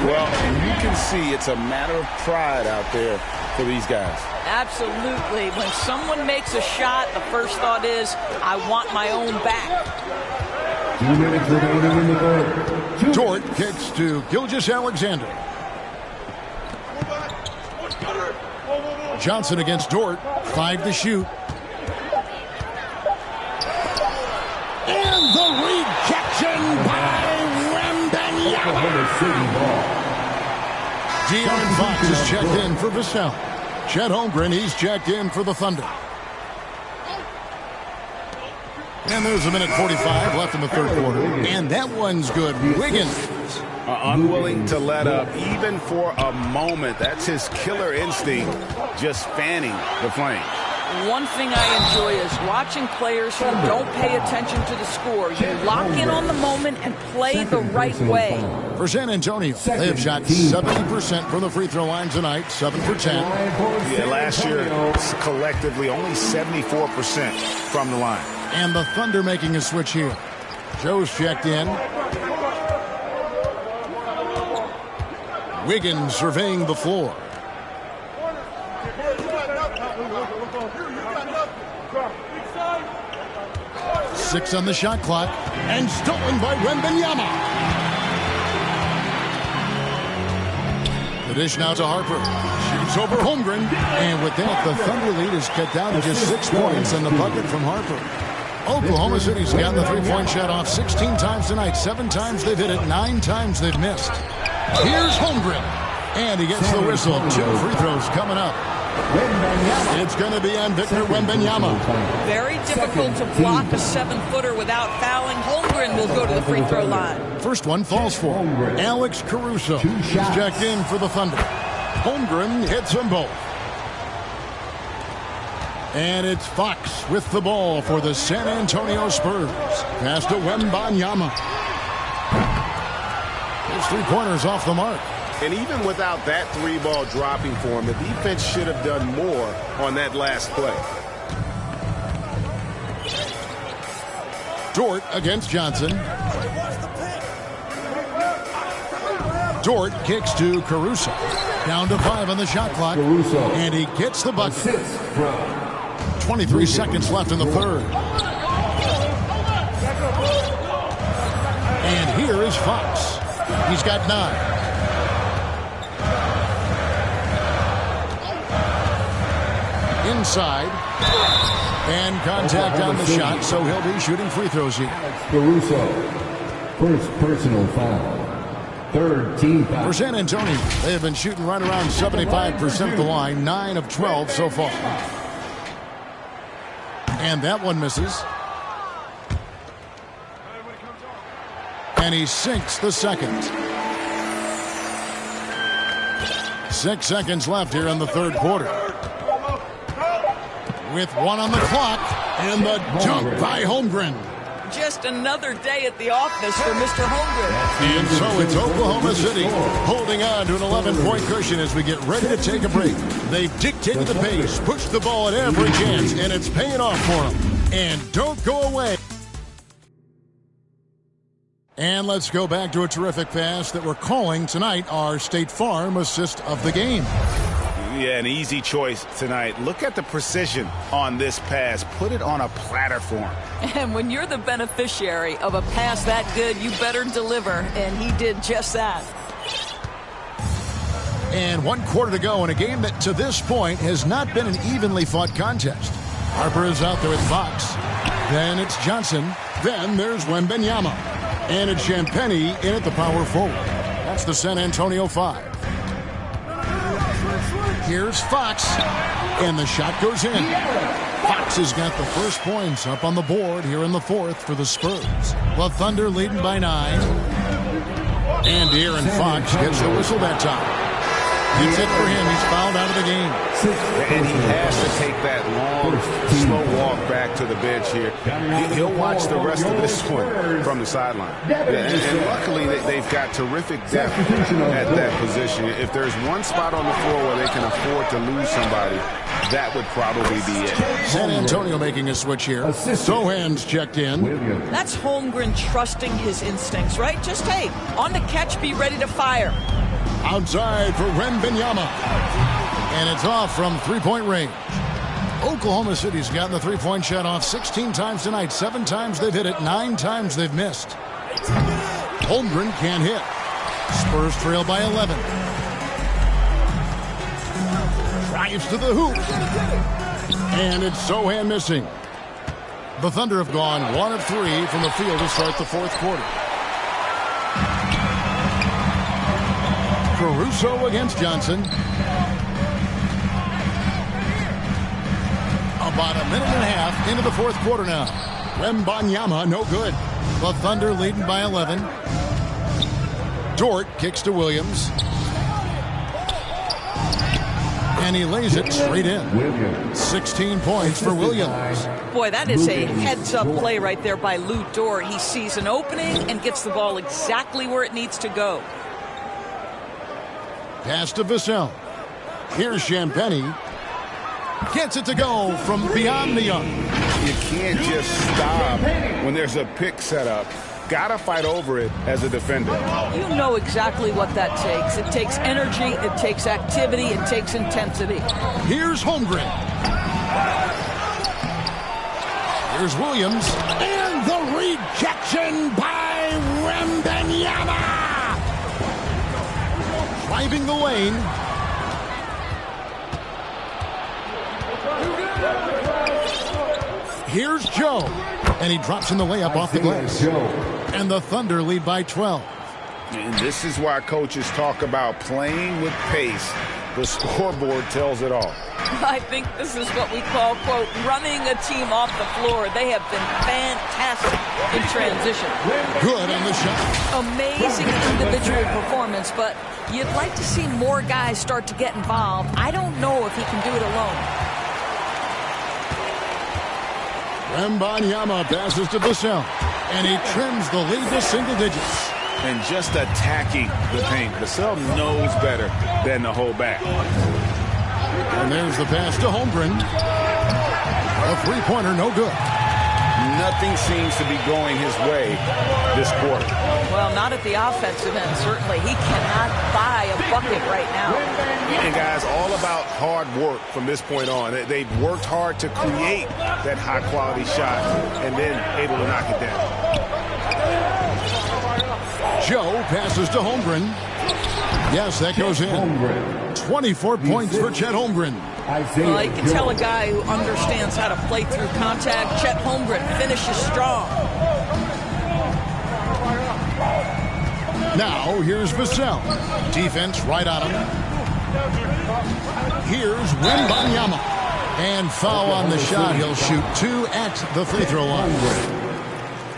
Well, you can see it's a matter of pride out there for these guys. Absolutely. When someone makes a shot, the first thought is, I want my own back. 2 minutes remaining in the quarter. Dort kicks to Gilgeous-Alexander. Johnson against Dort. 5 to shoot. And the rejection by Wembanyama. De'Aaron Fox is checked in for Vassell. Chet Holmgren, he's checked in for the Thunder. And there's a minute 45 left in the third quarter. And that one's good. Wiggins. Unwilling to let up, even for a moment. That's his killer instinct, just fanning the flame. One thing I enjoy is watching players who don't pay attention to the score. You lock in on the moment and play the right way. For San Antonio, they have shot 70% from the free throw line tonight, 7 for 10. Yeah, last year, collectively, only 74% from the line. And the Thunder making a switch here. Joe's checked in. Wiggins surveying the floor. Six on the shot clock. And stolen by Wembanyama. The dish now to Harper. Shoots over Holmgren. And with that, the Thunder lead is cut down to just 6 points and the bucket from Harper. Oklahoma City's gotten the three-point shot off 16 times tonight. 7 times they've hit it. 9 times they've missed. Here's Holmgren. And he gets the whistle. 2 free throws coming up. It's going to be on Victor Wembanyama. Very difficult to block a 7-footer without fouling. Holmgren will go to the free throw line. First one falls for Alex Caruso. He's checked in for the Thunder. Holmgren hits them both. And it's Fox with the ball for the San Antonio Spurs. Pass to Wembanyama. His three-pointers off the mark. And even without that 3-ball dropping for him, the defense should have done more on that last play. Dort against Johnson. Dort kicks to Caruso. Down to 5 on the shot clock. And he gets the bucket. 23 seconds left in the third. And here is Fox. He's got 9. Inside. And contact on the shot, so he'll be shooting free throws here. Caruso, first personal foul. Third team foul. For San Antonio, they have been shooting right around 75% of the line, 9 of 12 so far. And that one misses. And he sinks the second. 6 seconds left here in the third quarter. With 1 on the clock, and the dunk by Holmgren. Just another day at the office for Mr. Holmgren. And so it's Oklahoma City holding on to an 11-point cushion as we get ready to take a break. They've dictated the pace, pushed the ball at every chance, and it's paying off for them. And don't go away. And let's go back to a terrific pass that we're calling tonight our State Farm assist of the game. Yeah, an easy choice tonight. Look at the precision on this pass. Put it on a platter for him. And when you're the beneficiary of a pass that good, you better deliver. And he did just that. And 1 quarter to go in a game that to this point has not been an evenly fought contest. Harper is out there with Fox. Then it's Johnson. Then there's Wembanyama. And it's Champagnie in at the power forward. That's the San Antonio 5. Here's Fox, and the shot goes in. Fox has got the first points up on the board here in the fourth for the Spurs. The Thunder leading by 9. And De'Aaron Fox gets the whistle that time. It's it for him. He's fouled out of the game. And he has to take that long, slow walk back to the bench here. He'll watch the rest of this one from the sideline. And luckily, they've got terrific depth at that position. If there's one spot on the floor where they can afford to lose somebody, that would probably be it. San Antonio making a switch here. Sohan's checked in. That's Holmgren trusting his instincts, right? Just, hey, on the catch, be ready to fire. Outside for Wembanyama. And it's off from three-point range. Oklahoma City's gotten the three-point shot off 16 times tonight. 7 times they've hit it. 9 times they've missed. Holmgren can't hit. Spurs trail by 11. Drives to the hoop. And it's Sohan missing. The Thunder have gone 1 of 3 from the field to start the fourth quarter. Caruso against Johnson. About a minute and a half into the fourth quarter now. Wembanyama, no good. The Thunder leading by 11. Dort kicks to Williams. And he lays it straight in. 16 points for Williams. Boy, that is a heads-up play right there by Lou Dort. He sees an opening and gets the ball exactly where it needs to go. Pass to Vassell. Here's Champagnie. Gets it to go from beyond the arc. You can't just stop when there's a pick set up. Gotta fight over it as a defender. You know exactly what that takes. It takes energy, it takes activity, it takes intensity. Here's Holmgren. Here's Williams. And the rejection by Wembanyama. Driving the lane. Here's Joe. And he drops in the layup off the glass. And the Thunder lead by 12. And this is why coaches talk about playing with pace. The scoreboard tells it all. I think this is what we call, quote, running a team off the floor. They have been fantastic in transition. Good on the shot. Amazing individual performance, but you'd like to see more guys start to get involved. I don't know if he can do it alone. Wembanyama passes to Vassell. And he trims the lead to single digits. And just attacking the paint. Vassell knows better than to hold back. And there's the pass to Holmgren. A three-pointer, no good. Nothing seems to be going his way this quarter. Well, not at the offensive end, certainly. He cannot buy a bucket right now. And, guys, all about hard work from this point on. They've worked hard to create that high-quality shot and then able to knock it down. Joe passes to Holmgren. Yes, that goes in. 24 points for Chet Holmgren. Well, you can tell a guy who understands how to play through contact. Chet Holmgren finishes strong. Now, here's Vassell. Defense right on him. Here's Wembanyama. And foul on the shot. He'll shoot 2 at the free throw line.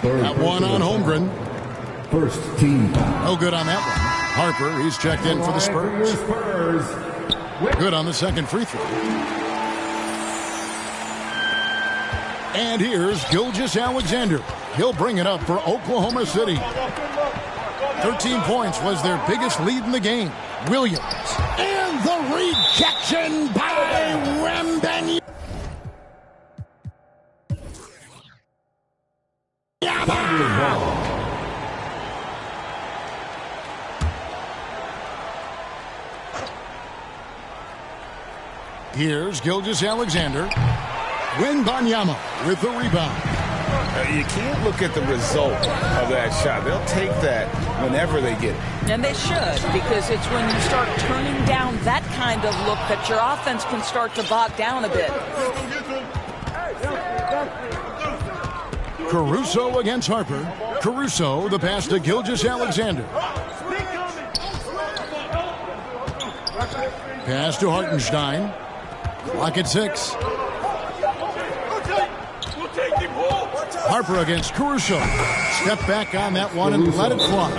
That one on Holmgren. First team. No good on that one. Harper, he's checked in for the Spurs. Good on the second free throw. And here's Gilgeous-Alexander. He'll bring it up for Oklahoma City. 13 points was their biggest lead in the game. Williams. And the rejection by Wembanyama. Here's Gilgeous-Alexander. Wembanyama with the rebound. You can't look at the result of that shot. They'll take that whenever they get it. And they should, because it's when you start turning down that kind of look that your offense can start to bog down a bit. Caruso against Harper. Caruso, the pass to Gilgeous-Alexander. Pass to Hartenstein. Clock at 6. Harper against Caruso. Step back on that one and let it fly.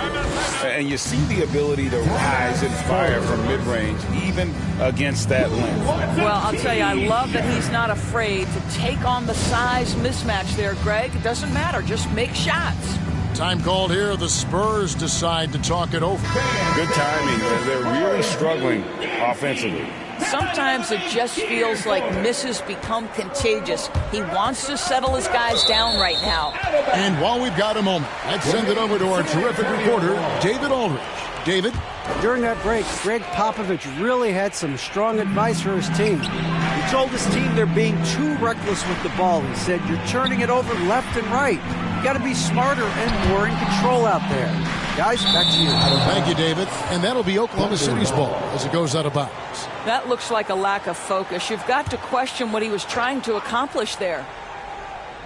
And you see the ability to rise and fire from mid-range, even against that length. Well, I'll tell you, I love that he's not afraid to take on the size mismatch there, Greg. It doesn't matter. Just make shots. Time called here. The Spurs decide to talk it over. Good timing. They're really struggling offensively. Sometimes it just feels like misses become contagious. He wants to settle his guys down right now. And while we've got a moment, let's send it over to our terrific reporter, David Aldridge. David? During that break, Greg Popovich really had some strong advice for his team. He told his team they're being too reckless with the ball. He said, you're turning it over left and right. You got to be smarter and more in control out there. Guys, back to you. Thank you, David. And that'll be Oklahoma City's ball as it goes out of bounds. That looks like a lack of focus. You've got to question what he was trying to accomplish there.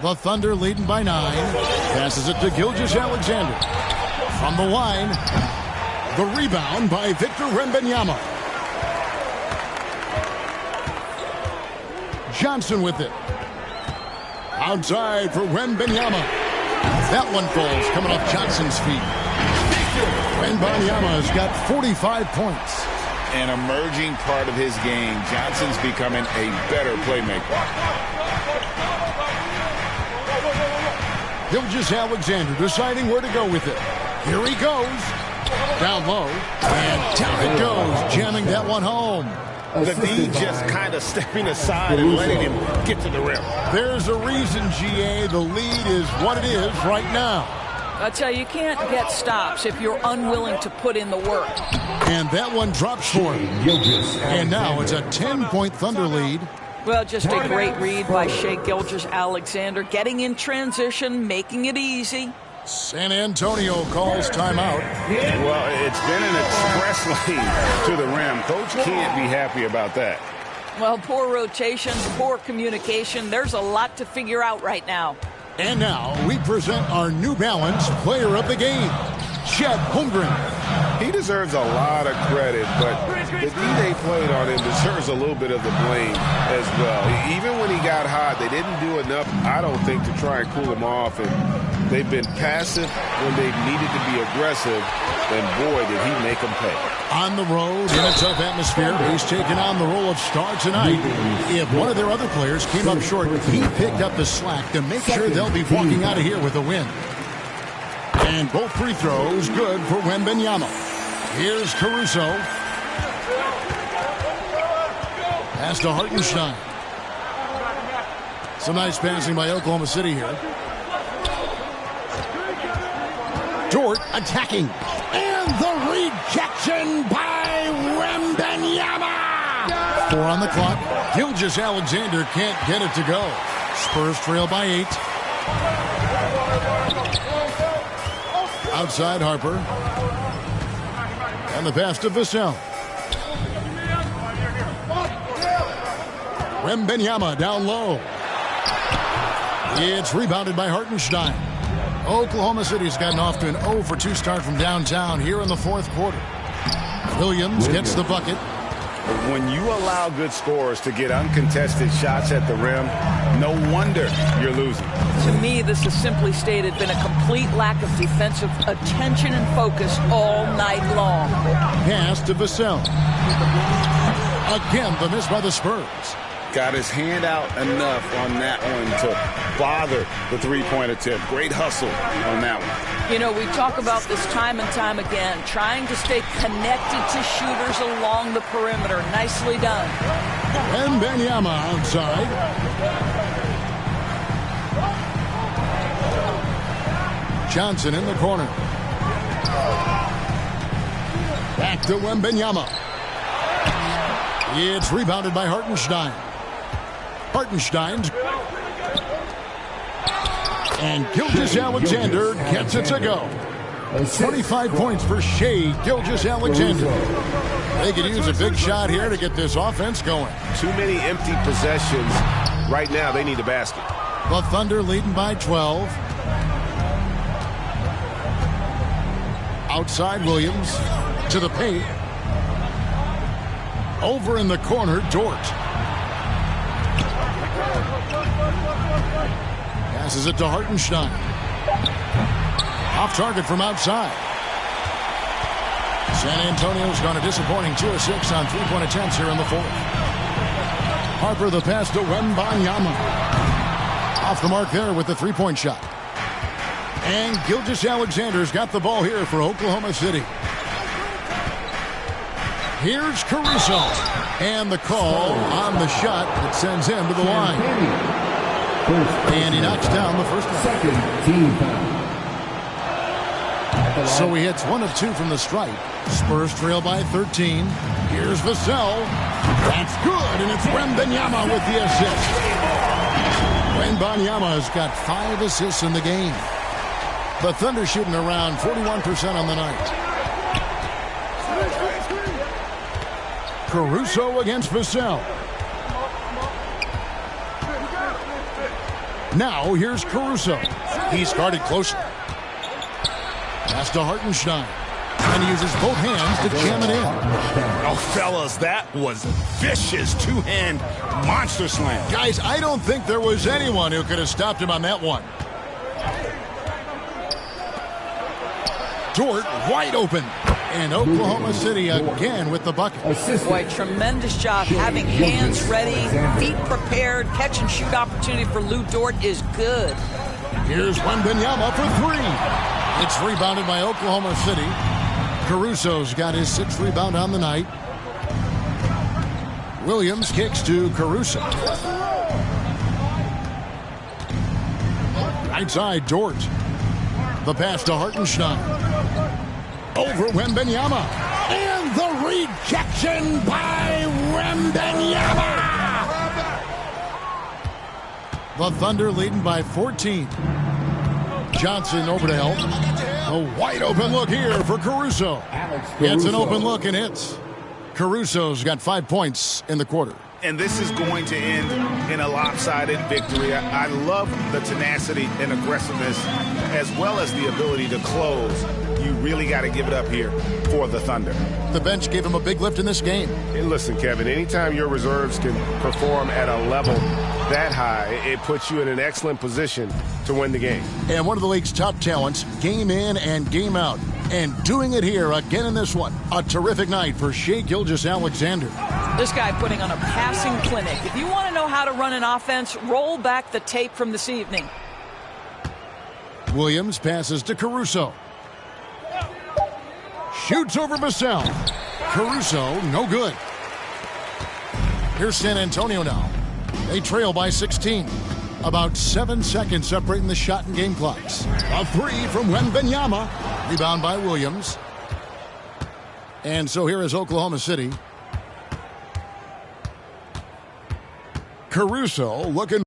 The Thunder leading by 9. Passes it to Gilgeous-Alexander. From the line, the rebound by Victor Wembanyama. Johnson with it. Outside for Wembanyama. That one falls coming off Johnson's feet. Wembanyama has got 45 points. An emerging part of his game. Johnson's becoming a better playmaker. Gilgeous-Alexander deciding where to go with it. Here he goes. Down low. And down it goes. Jamming that one home. The D just kind of stepping aside and letting him get to the rim. There's a reason, GA. The lead is what it is right now. I tell you can't get stops if you're unwilling to put in the work. And that one drops for him. And now it's a 10-point Thunder lead. Well, just a great read by Shai Gilgeous-Alexander. Getting in transition, making it easy. San Antonio calls timeout. Well, it's been an express lane to the rim. Coach can't be happy about that. Well, poor rotations, poor communication. There's a lot to figure out right now. And now we present our New Balance player of the game, Chet Holmgren. He deserves a lot of credit, but the D they played on him deserves a little bit of the blame as well. Even when he got hot, they didn't do enough, I don't think, to try and cool him off. And they've been passive when they needed to be aggressive, and boy, did he make them pay. On the road in a tough atmosphere, he's taking on the role of star tonight. If one of their other players came up short, he picked up the slack to make sure they'll be walking out of here with a win. And both free throws good for Wembanyama. Here's Caruso. Pass to Hartenstein. Some nice passing by Oklahoma City here. Dort attacking. And the rejection by Wembanyama. 4 on the clock. Gilgeous-Alexander can't get it to go. Spurs trail by 8. Outside Harper. And the pass to Vassell. Wembanyama down low. It's rebounded by Hartenstein. Oklahoma City's gotten off to an 0-for-2 start from downtown here in the fourth quarter. Williams gets the bucket. When you allow good scorers to get uncontested shots at the rim, no wonder you're losing. To me, this has simply stated been a complete lack of defensive attention and focus all night long. Pass to Vassell. Again, the miss by the Spurs. Got his hand out enough on that one to bother the three-point attempt. Great hustle on that one. You know, we talk about this time and time again, trying to stay connected to shooters along the perimeter. Nicely done. And Wembanyama outside. Johnson in the corner. Back to Wembanyama. It's rebounded by Hartenstein. Hartenstein. And Gilgeous-Alexander gets it to go. 25 points for Shai Gilgeous-Alexander. They could use a big shot here to get this offense going. Too many empty possessions. Right now, they need a basket. The Thunder leading by 12. Outside Williams to the paint. Over in the corner, Dort. Passes it to Hartenstein. Off target from outside. San Antonio's gone a disappointing 2 of 6 on three-point attempts here in the fourth. Harper the pass to Wembanyama. Off the mark there with the three-point shot. And Gilgeous-Alexander's got the ball here for Oklahoma City. Here's Caruso. And the call on the shot that sends him to the line. And he knocks down the first one. So he hits 1 of 2 from the stripe. Spurs trail by 13. Here's Vassell. That's good, and it's Wembanyama with the assist. Wembanyama has got 5 assists in the game. The Thunder shooting around 41% on the night. Caruso against Vassell. Now here's Caruso. He's guarded closely. Pass to Hartenstein. And he uses both hands to jam it in. Oh, fellas, that was vicious two-hand monster slam. Guys, I don't think there was anyone who could have stopped him on that one. Dort wide open. And Oklahoma City again with the bucket. Boy, tremendous job having hands ready, feet prepared. Catch and shoot opportunity for Lou Dort is good. Here's Wembanyama for 3. It's rebounded by Oklahoma City. Caruso's got his 6th rebound on the night. Williams kicks to Caruso. Right side, Dort. The pass to Hartenstein. Over Wembanyama. And the rejection by Wembanyama. The Thunder leading by 14. Johnson over to help. A wide open look here for Caruso. Gets an open look and hits. Caruso's got 5 points in the quarter. And this is going to end in a lopsided victory. I love the tenacity and aggressiveness as well as the ability to close. You really got to give it up here for the Thunder. The bench gave him a big lift in this game. And listen, Kevin, anytime your reserves can perform at a level that high, it puts you in an excellent position to win the game. And one of the league's top talents, game in and game out. And doing it here again in this one. A terrific night for Shai Gilgeous-Alexander. This guy putting on a passing clinic. If you want to know how to run an offense, roll back the tape from this evening. Williams passes to Caruso. Shoots over Vassell. Caruso, no good. Here's San Antonio now. They trail by 16. About 7 seconds separating the shot and game clocks. A 3 from Wembanyama. Rebound by Williams. And so here is Oklahoma City. Caruso looking